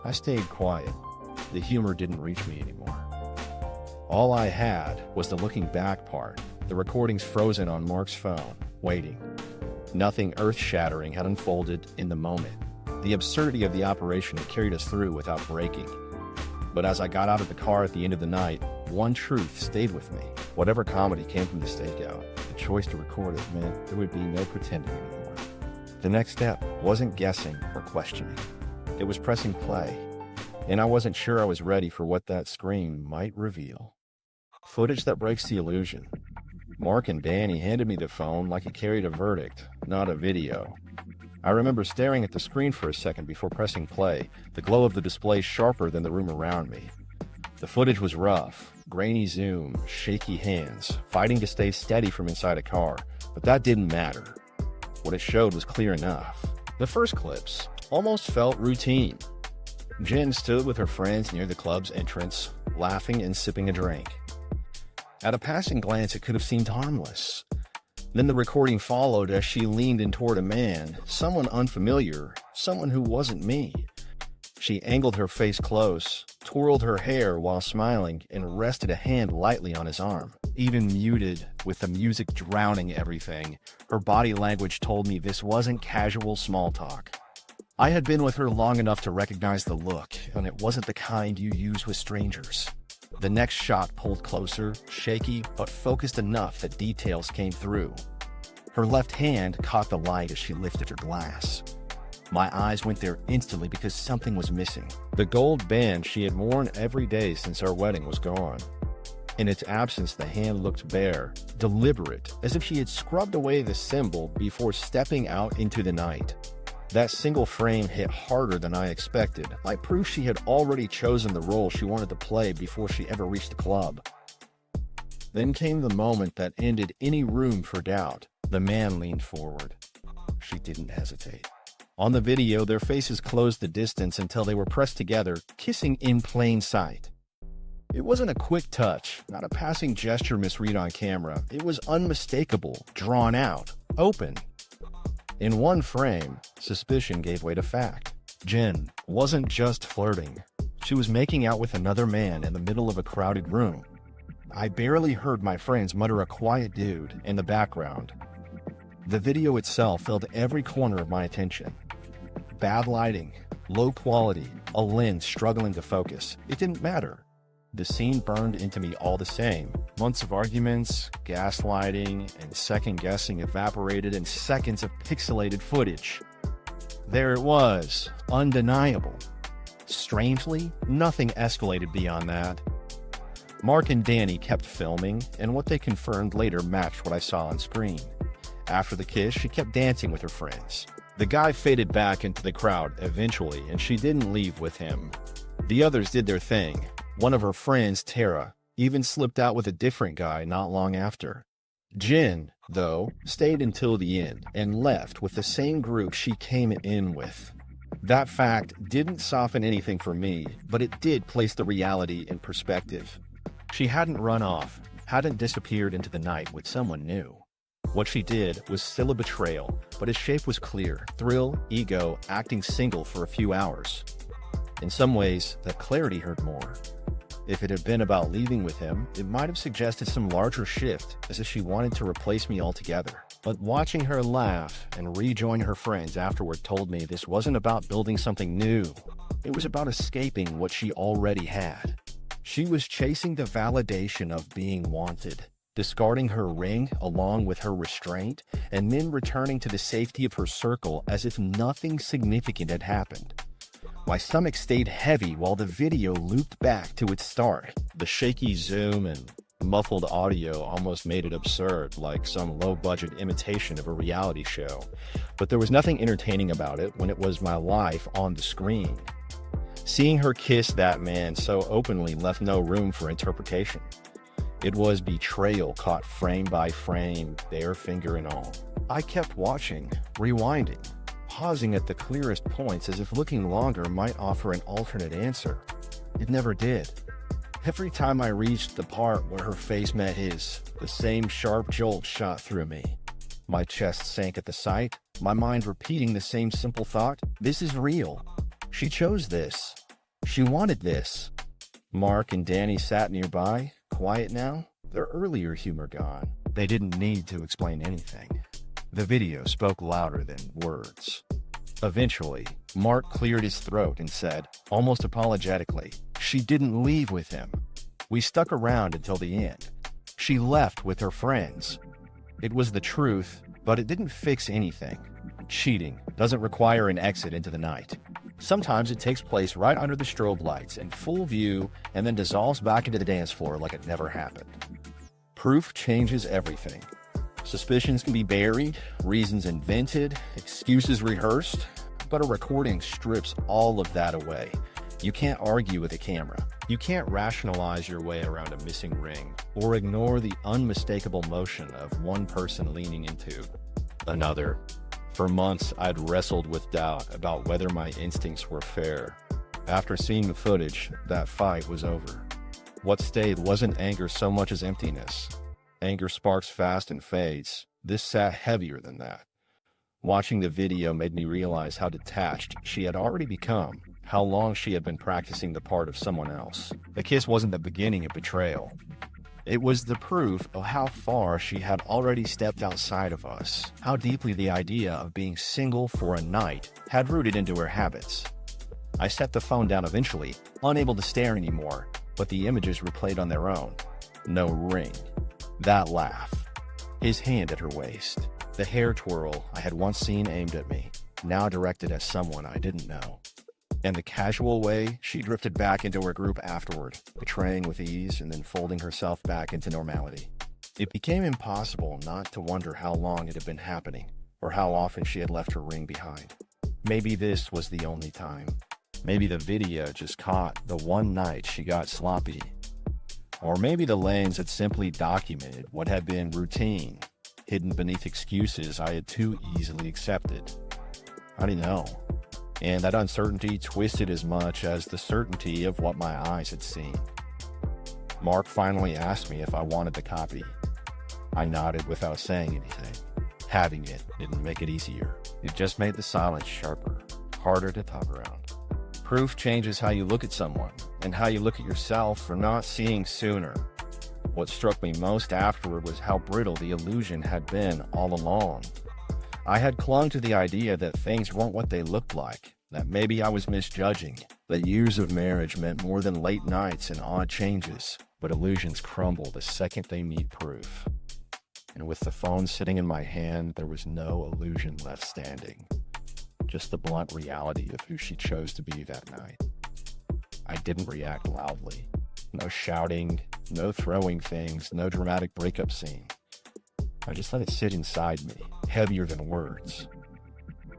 I stayed quiet. The humor didn't reach me anymore. All I had was the looking back part, the recordings frozen on Mark's phone, waiting. Nothing earth-shattering had unfolded in the moment. The absurdity of the operation had carried us through without breaking. But as I got out of the car at the end of the night, one truth stayed with me. Whatever comedy came from the Stakeout, the choice to record it meant there would be no pretending anymore. The next step wasn't guessing or questioning. It was pressing play, and I wasn't sure I was ready for what that screen might reveal. Footage that breaks the illusion. Mark and Danny handed me the phone like it carried a verdict, not a video. I remember staring at the screen for a second before pressing play, the glow of the display sharper than the room around me. The footage was rough, grainy zoom, shaky hands, fighting to stay steady from inside a car, but that didn't matter. What it showed was clear enough. The first clips almost felt routine. Jen stood with her friends near the club's entrance, laughing and sipping a drink. At a passing glance, it could have seemed harmless. Then the recording followed as she leaned in toward a man, someone unfamiliar, someone who wasn't me. She angled her face close, twirled her hair while smiling, and rested a hand lightly on his arm. Even muted, with the music drowning everything, her body language told me this wasn't casual small talk. I had been with her long enough to recognize the look, and it wasn't the kind you use with strangers. The next shot pulled closer, shaky, but focused enough that details came through. Her left hand caught the light as she lifted her glass. My eyes went there instantly because something was missing. The gold band she had worn every day since our wedding was gone. In its absence, the hand looked bare, deliberate, as if she had scrubbed away the symbol before stepping out into the night. That single frame hit harder than I expected, like proof she had already chosen the role she wanted to play before she ever reached the club. Then came the moment that ended any room for doubt. The man leaned forward. She didn't hesitate. On the video, their faces closed the distance until they were pressed together, kissing in plain sight. It wasn't a quick touch, not a passing gesture misread on camera. It was unmistakable, drawn out, open. In one frame, suspicion gave way to fact. Jen wasn't just flirting. She was making out with another man in the middle of a crowded room. I barely heard my friends mutter a quiet dude in the background. The video itself filled every corner of my attention. Bad lighting, low quality, a lens struggling to focus. It didn't matter. The scene burned into me all the same. Months of arguments, gaslighting, and second-guessing evaporated in seconds of pixelated footage. There it was, undeniable. Strangely, nothing escalated beyond that. Mark and Danny kept filming, and what they confirmed later matched what I saw on screen. After the kiss, she kept dancing with her friends. The guy faded back into the crowd eventually, and she didn't leave with him. The others did their thing. One of her friends, Tara, even slipped out with a different guy not long after. Jen, though, stayed until the end and left with the same group she came in with. That fact didn't soften anything for me, but it did place the reality in perspective. She hadn't run off, hadn't disappeared into the night with someone new. What she did was still a betrayal, but its shape was clear: thrill, ego, acting single for a few hours. In some ways, that clarity hurt more. If it had been about leaving with him, it might have suggested some larger shift, as if she wanted to replace me altogether. But watching her laugh and rejoin her friends afterward told me this wasn't about building something new. It was about escaping what she already had. She was chasing the validation of being wanted, discarding her ring along with her restraint, and then returning to the safety of her circle as if nothing significant had happened. My stomach stayed heavy while the video looped back to its start. The shaky zoom and muffled audio almost made it absurd, like some low-budget imitation of a reality show. But there was nothing entertaining about it when it was my life on the screen. Seeing her kiss that man so openly left no room for interpretation. It was betrayal caught frame by frame, bare finger and all. I kept watching, rewinding, pausing at the clearest points as if looking longer might offer an alternate answer. It never did. Every time I reached the part where her face met his, the same sharp jolt shot through me. My chest sank at the sight, my mind repeating the same simple thought: this is real. She chose this. She wanted this. Mark and Danny sat nearby, quiet now, their earlier humor gone. They didn't need to explain anything. The video spoke louder than words. Eventually, Mark cleared his throat and said, almost apologetically, she didn't leave with him. We stuck around until the end. She left with her friends. It was the truth, but it didn't fix anything. Cheating doesn't require an exit into the night. Sometimes it takes place right under the strobe lights in full view and then dissolves back into the dance floor like it never happened. Proof changes everything. Suspicions can be buried, reasons invented, excuses rehearsed, but a recording strips all of that away. You can't argue with a camera. You can't rationalize your way around a missing ring or ignore the unmistakable motion of one person leaning into another. For months, I'd wrestled with doubt about whether my instincts were fair. After seeing the footage, that fight was over. What stayed wasn't anger so much as emptiness. Anger sparks fast and fades. This sat heavier than that. Watching the video made me realize how detached she had already become, how long she had been practicing the part of someone else. The kiss wasn't the beginning of betrayal. It was the proof of how far she had already stepped outside of us, how deeply the idea of being single for a night had rooted into her habits. I set the phone down eventually, unable to stare anymore, but the images replayed on their own. No ring. That laugh. His hand at her waist. The hair twirl I had once seen aimed at me, now directed at someone I didn't know. And the casual way she drifted back into her group afterward, betraying with ease and then folding herself back into normality. It became impossible not to wonder how long it had been happening, or how often she had left her ring behind. Maybe this was the only time. Maybe the video just caught the one night she got sloppy. Or maybe the lens had simply documented what had been routine, hidden beneath excuses I had too easily accepted. I didn't know. And that uncertainty twisted as much as the certainty of what my eyes had seen. Mark finally asked me if I wanted the copy. I nodded without saying anything. Having it didn't make it easier. It just made the silence sharper, harder to talk around. Proof changes how you look at someone, and how you look at yourself for not seeing sooner. What struck me most afterward was how brittle the illusion had been all along. I had clung to the idea that things weren't what they looked like, that maybe I was misjudging, that years of marriage meant more than late nights and odd changes, but illusions crumble the second they meet proof. And with the phone sitting in my hand, there was no illusion left standing. Just the blunt reality of who she chose to be that night. I didn't react loudly. No shouting, no throwing things, no dramatic breakup scene. I just let it sit inside me, heavier than words.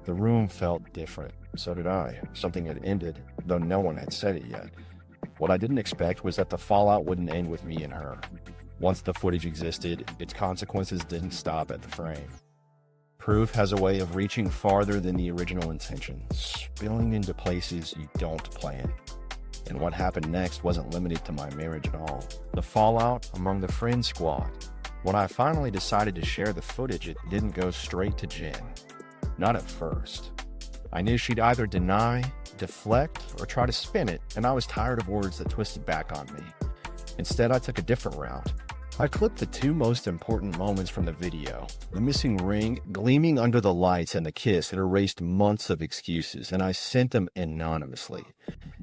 The room felt different. So did I. Something had ended, though no one had said it yet. What I didn't expect was that the fallout wouldn't end with me and her. Once the footage existed, its consequences didn't stop at the frame. Proof has a way of reaching farther than the original intention, spilling into places you don't plan. And what happened next wasn't limited to my marriage at all. The fallout among the friend squad. When I finally decided to share the footage, it didn't go straight to Jen. Not at first. I knew she'd either deny, deflect, or try to spin it, and I was tired of words that twisted back on me. Instead, I took a different route. I clipped the two most important moments from the video, the missing ring gleaming under the lights and the kiss that erased months of excuses, and I sent them anonymously.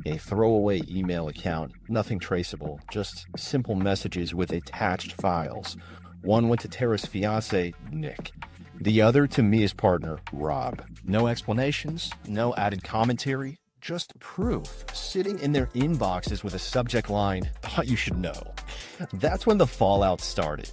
A throwaway email account, nothing traceable, just simple messages with attached files. One went to Tara's fiancé, Nick. The other to Mia's partner, Rob. No explanations, no added commentary, just proof, sitting in their inboxes with a subject line, "Thought you should know." That's when the fallout started.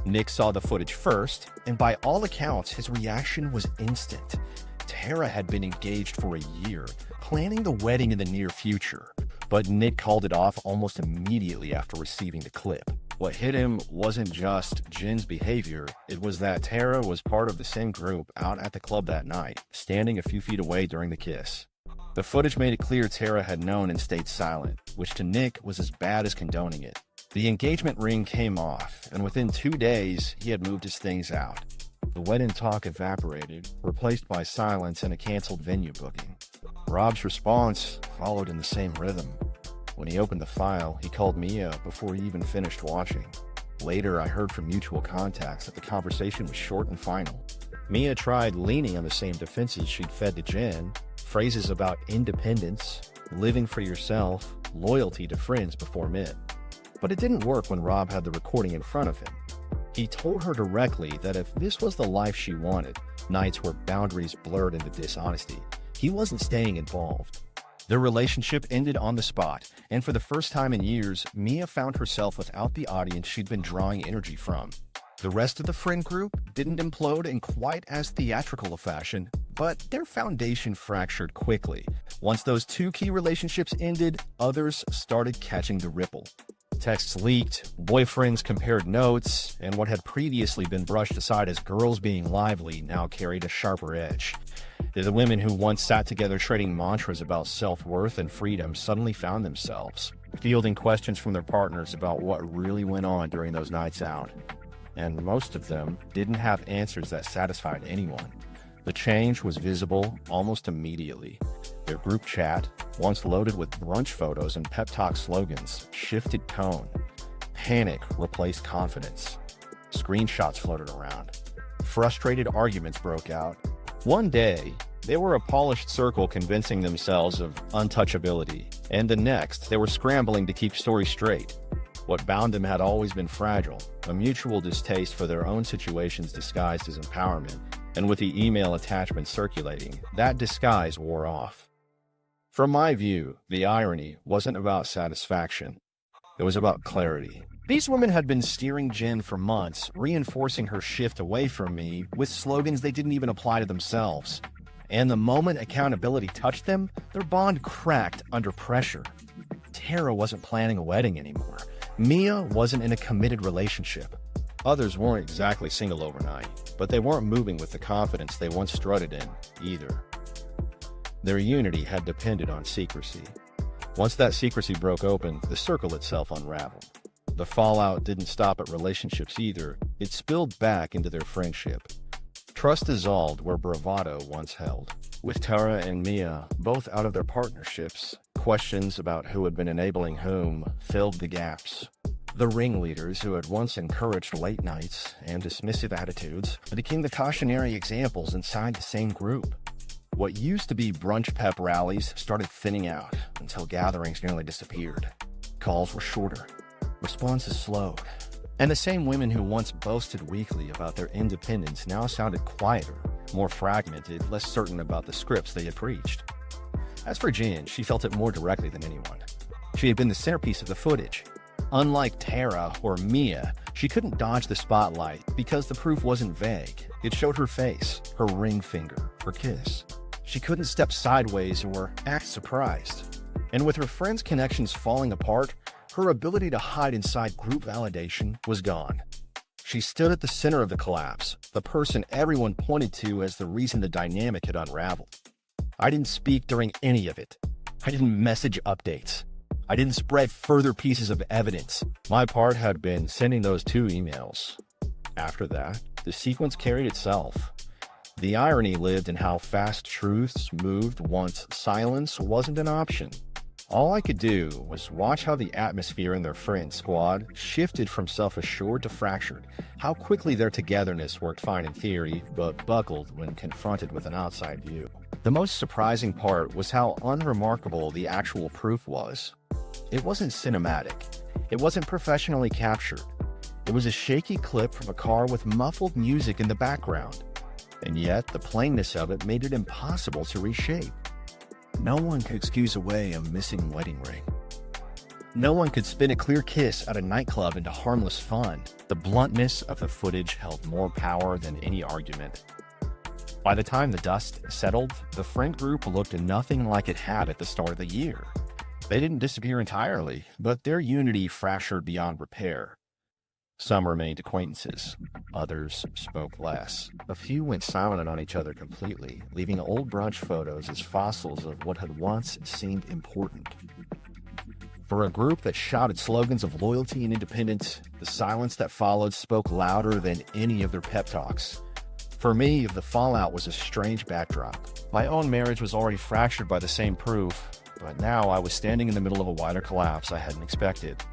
Nick saw the footage first, and by all accounts, his reaction was instant. Tara had been engaged for a year, planning the wedding in the near future, but Nick called it off almost immediately after receiving the clip. What hit him wasn't just Jen's behavior, it was that Tara was part of the same group out at the club that night, standing a few feet away during the kiss. The footage made it clear Tara had known and stayed silent, which to Nick was as bad as condoning it. The engagement ring came off, and within 2 days, he had moved his things out. The wedding talk evaporated, replaced by silence and a canceled venue booking. Rob's response followed in the same rhythm. When he opened the file, he called Mia before he even finished watching. Later, I heard from mutual contacts that the conversation was short and final. Mia tried leaning on the same defenses she'd fed to Jen, phrases about independence, living for yourself, loyalty to friends before men. But it didn't work when Rob had the recording in front of him. He told her directly that if this was the life she wanted, nights where boundaries blurred into dishonesty, he wasn't staying involved. Their relationship ended on the spot, and for the first time in years, Mia found herself without the audience she'd been drawing energy from. The rest of the friend group didn't implode in quite as theatrical a fashion, but their foundation fractured quickly. Once those two key relationships ended, others started catching the ripple. Texts leaked, boyfriends compared notes, and what had previously been brushed aside as girls being lively now carried a sharper edge. The women who once sat together trading mantras about self-worth and freedom suddenly found themselves fielding questions from their partners about what really went on during those nights out. And most of them didn't have answers that satisfied anyone. The change was visible almost immediately. Their group chat, once loaded with brunch photos and pep talk slogans, shifted tone. Panic replaced confidence. Screenshots floated around. Frustrated arguments broke out. One day, they were a polished circle convincing themselves of untouchability, and the next, they were scrambling to keep stories straight. What bound them had always been fragile, a mutual distaste for their own situations disguised as empowerment, and with the email attachment circulating, that disguise wore off. From my view, the irony wasn't about satisfaction. It was about clarity. These women had been steering Jen for months, reinforcing her shift away from me with slogans they didn't even apply to themselves. And the moment accountability touched them, their bond cracked under pressure. Tara wasn't planning a wedding anymore. Mia wasn't in a committed relationship. Others weren't exactly single overnight, but they weren't moving with the confidence they once strutted in, either. Their unity had depended on secrecy. Once that secrecy broke open, the circle itself unraveled. The fallout didn't stop at relationships either, it spilled back into their friendship. Trust dissolved where bravado once held. With Tara and Mia both out of their partnerships, questions about who had been enabling whom filled the gaps. The ringleaders who had once encouraged late nights and dismissive attitudes became the cautionary examples inside the same group. What used to be brunch pep rallies started thinning out until gatherings nearly disappeared. Calls were shorter, responses slowed, and the same women who once boasted weekly about their independence now sounded quieter, more fragmented, less certain about the scripts they had preached. As for Jen, she felt it more directly than anyone. She had been the centerpiece of the footage. Unlike Tara or Mia, she couldn't dodge the spotlight because the proof wasn't vague. It showed her face, her ring finger, her kiss. She couldn't step sideways or act surprised. And with her friends' connections falling apart, her ability to hide inside group validation was gone. She stood at the center of the collapse, the person everyone pointed to as the reason the dynamic had unraveled. I didn't speak during any of it. I didn't message updates. I didn't spread further pieces of evidence. My part had been sending those 2 emails. After that, the sequence carried itself. The irony lived in how fast truths moved once silence wasn't an option. All I could do was watch how the atmosphere in their friend squad shifted from self-assured to fractured, how quickly their togetherness worked fine in theory, but buckled when confronted with an outside view. The most surprising part was how unremarkable the actual proof was. It wasn't cinematic. It wasn't professionally captured. It was a shaky clip from a car with muffled music in the background. And yet, the plainness of it made it impossible to reshape. No one could excuse away a missing wedding ring. No one could spin a clear kiss at a nightclub into harmless fun. The bluntness of the footage held more power than any argument. By the time the dust settled, the friend group looked nothing like it had at the start of the year. They didn't disappear entirely, but their unity fractured beyond repair. Some remained acquaintances. Others spoke less. A few went silent on each other completely, leaving old brunch photos as fossils of what had once seemed important. For a group that shouted slogans of loyalty and independence, the silence that followed spoke louder than any of their pep talks. For me, the fallout was a strange backdrop. My own marriage was already fractured by the same proof, but now I was standing in the middle of a wider collapse I hadn't expected.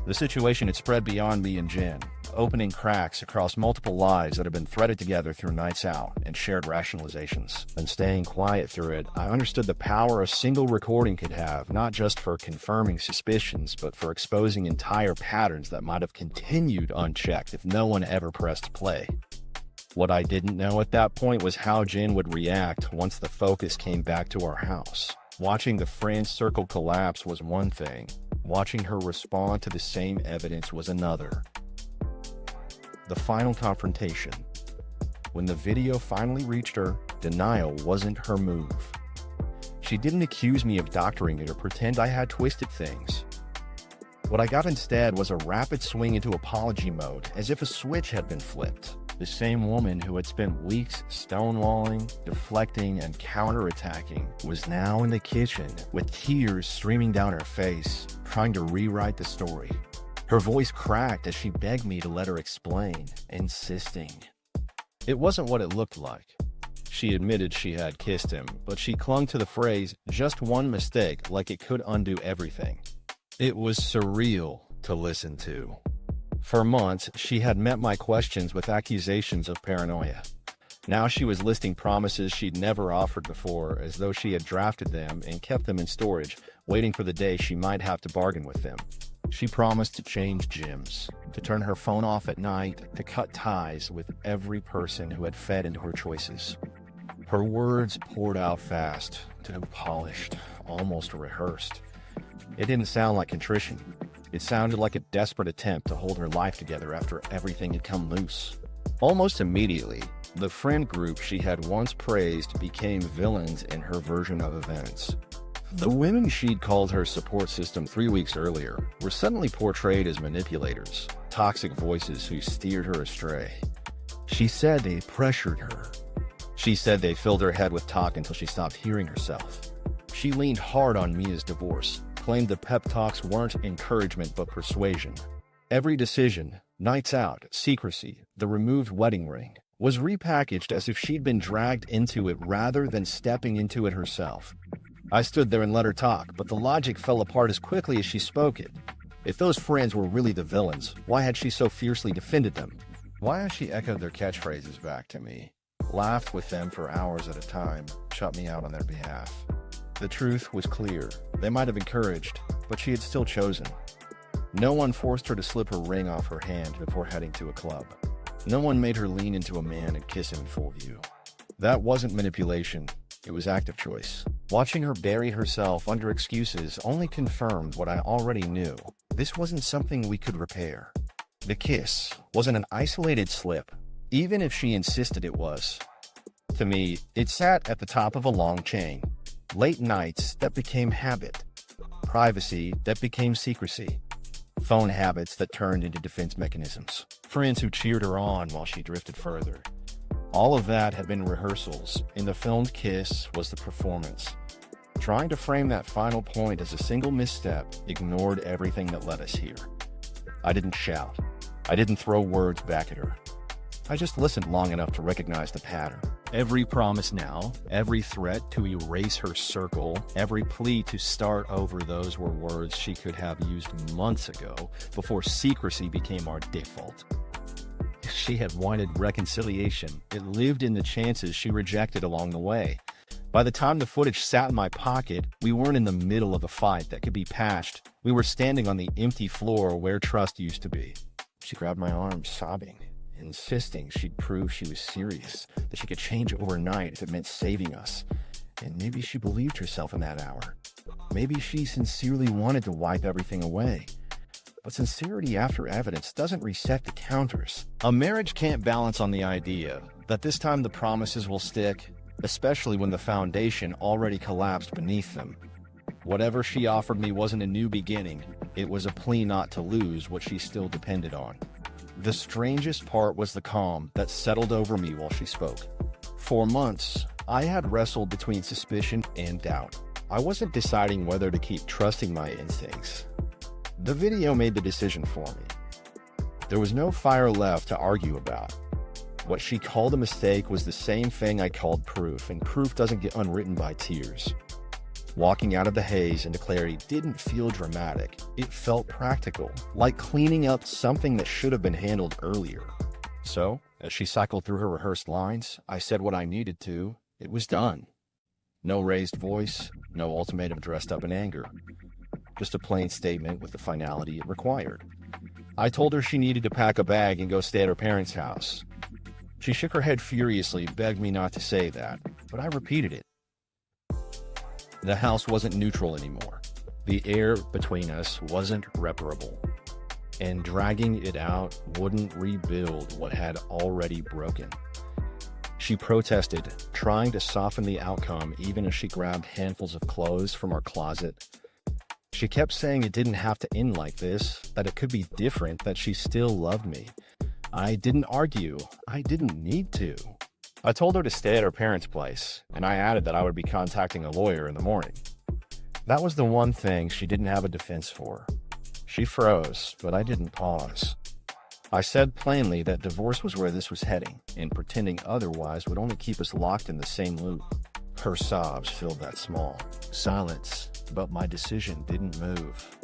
The situation had spread beyond me and Jen, opening cracks across multiple lives that had been threaded together through nights out and shared rationalizations. And staying quiet through it, I understood the power a single recording could have, not just for confirming suspicions, but for exposing entire patterns that might have continued unchecked if no one ever pressed play. What I didn't know at that point was how Jen would react once the focus came back to our house. Watching the friend circle collapse was one thing. Watching her respond to the same evidence was another. The final confrontation. When the video finally reached her, denial wasn't her move. She didn't accuse me of doctoring it or pretend I had twisted things. What I got instead was a rapid swing into apology mode, as if a switch had been flipped. The same woman who had spent weeks stonewalling, deflecting, and counterattacking was now in the kitchen with tears streaming down her face, trying to rewrite the story. Her voice cracked as she begged me to let her explain, insisting. It wasn't what it looked like. She admitted she had kissed him, but she clung to the phrase, just one mistake, like it could undo everything. It was surreal to listen to. For months, she had met my questions with accusations of paranoia. Now she was listing promises she'd never offered before, as though she had drafted them and kept them in storage, waiting for the day she might have to bargain with them. She promised to change gyms, to turn her phone off at night, to cut ties with every person who had fed into her choices. Her words poured out fast, too polished, almost rehearsed. It didn't sound like contrition. It sounded like a desperate attempt to hold her life together after everything had come loose. Almost immediately, the friend group she had once praised became villains in her version of events. The women she'd called her support system 3 weeks earlier were suddenly portrayed as manipulators, toxic voices who steered her astray. She said they pressured her. She said they filled her head with talk until she stopped hearing herself. She leaned hard on Mia's divorce, claimed the pep talks weren't encouragement but persuasion. Every decision, nights out, secrecy, the removed wedding ring, was repackaged as if she'd been dragged into it rather than stepping into it herself. I stood there and let her talk, but the logic fell apart as quickly as she spoke it. If those friends were really the villains, why had she so fiercely defended them? Why had she echoed their catchphrases back to me? laughed with them for hours at a time, shut me out on their behalf. The truth was clear. They might have encouraged, but she had still chosen. No one forced her to slip her ring off her hand before heading to a club. No one made her lean into a man and kiss him in full view. That wasn't manipulation. It was active choice. Watching her bury herself under excuses only confirmed what I already knew. This wasn't something we could repair. The kiss wasn't an isolated slip, even if she insisted it was. To me, it sat at the top of a long chain. Late nights that became habit. Privacy that became secrecy. Phone habits that turned into defense mechanisms. Friends who cheered her on while she drifted further. All of that had been rehearsals, and the filmed kiss was the performance. Trying to frame that final point as a single misstep ignored everything that led us here. I didn't shout. I didn't throw words back at her. I just listened long enough to recognize the pattern. Every promise now, every threat to erase her circle, every plea to start over, those were words she could have used months ago before secrecy became our default. If she had wanted reconciliation, it lived in the chances she rejected along the way. By the time the footage sat in my pocket, we weren't in the middle of a fight that could be patched. We were standing on the empty floor where trust used to be. She grabbed my arm, sobbing, insisting she'd prove she was serious, that she could change overnight if it meant saving us. And maybe she believed herself in that hour. Maybe she sincerely wanted to wipe everything away. But sincerity after evidence doesn't reset the counters. A marriage can't balance on the idea that this time the promises will stick, especially when the foundation already collapsed beneath them. Whatever she offered me wasn't a new beginning. It was a plea not to lose what she still depended on. The strangest part was the calm that settled over me while she spoke. For months, I had wrestled between suspicion and doubt. I wasn't deciding whether to keep trusting my instincts. The video made the decision for me. There was no fire left to argue about. What she called a mistake was the same thing I called proof, and proof doesn't get unwritten by tears. Walking out of the haze into clarity didn't feel dramatic. It felt practical, like cleaning up something that should have been handled earlier. So, as she cycled through her rehearsed lines, I said what I needed to. It was done. No raised voice, no ultimatum dressed up in anger. Just a plain statement with the finality it required. I told her she needed to pack a bag and go stay at her parents' house. She shook her head furiously, begged me not to say that, but I repeated it. The house wasn't neutral anymore. The air between us wasn't reparable, and dragging it out wouldn't rebuild what had already broken. She protested, trying to soften the outcome even as she grabbed handfuls of clothes from our closet. She kept saying it didn't have to end like this, that it could be different, that she still loved me. I didn't argue. I didn't need to. I told her to stay at her parents' place, and I added that I would be contacting a lawyer in the morning. That was the one thing she didn't have a defense for. She froze, but I didn't pause. I said plainly that divorce was where this was heading, and pretending otherwise would only keep us locked in the same loop. Her sobs filled that small silence, but my decision didn't move.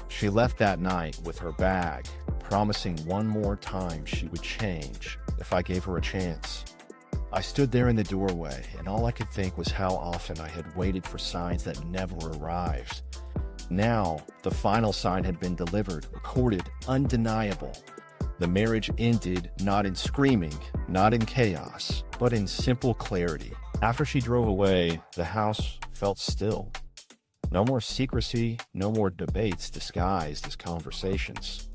She left that night with her bag, promising one more time she would change if I gave her a chance. I stood there in the doorway, and all I could think was how often I had waited for signs that never arrived. Now, the final sign had been delivered, recorded, undeniable. The marriage ended not in screaming, not in chaos, but in simple clarity. After she drove away, the house felt still. No more secrecy, no more debates disguised as conversations.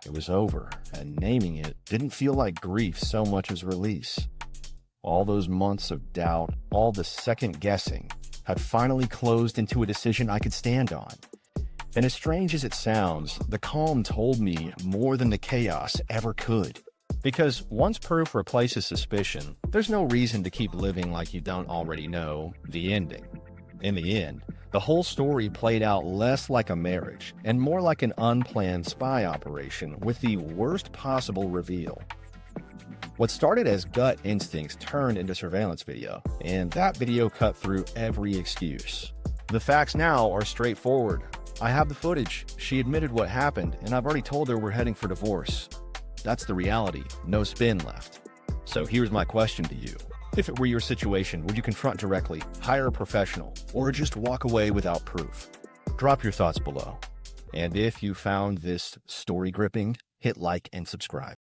It was over, and naming it didn't feel like grief so much as release. All those months of doubt, all the second guessing, had finally closed into a decision I could stand on. And as strange as it sounds, the calm told me more than the chaos ever could. Because once proof replaces suspicion, there's no reason to keep living like you don't already know the ending. In the end, the whole story played out less like a marriage and more like an unplanned spy operation with the worst possible reveal. What started as gut instincts turned into surveillance video, and that video cut through every excuse. The facts now are straightforward. I have the footage. She admitted what happened, and I've already told her we're heading for divorce. That's the reality. No spin left. So here's my question to you. If it were your situation, would you confront directly, hire a professional, or just walk away without proof? Drop your thoughts below. And if you found this story gripping, hit like and subscribe.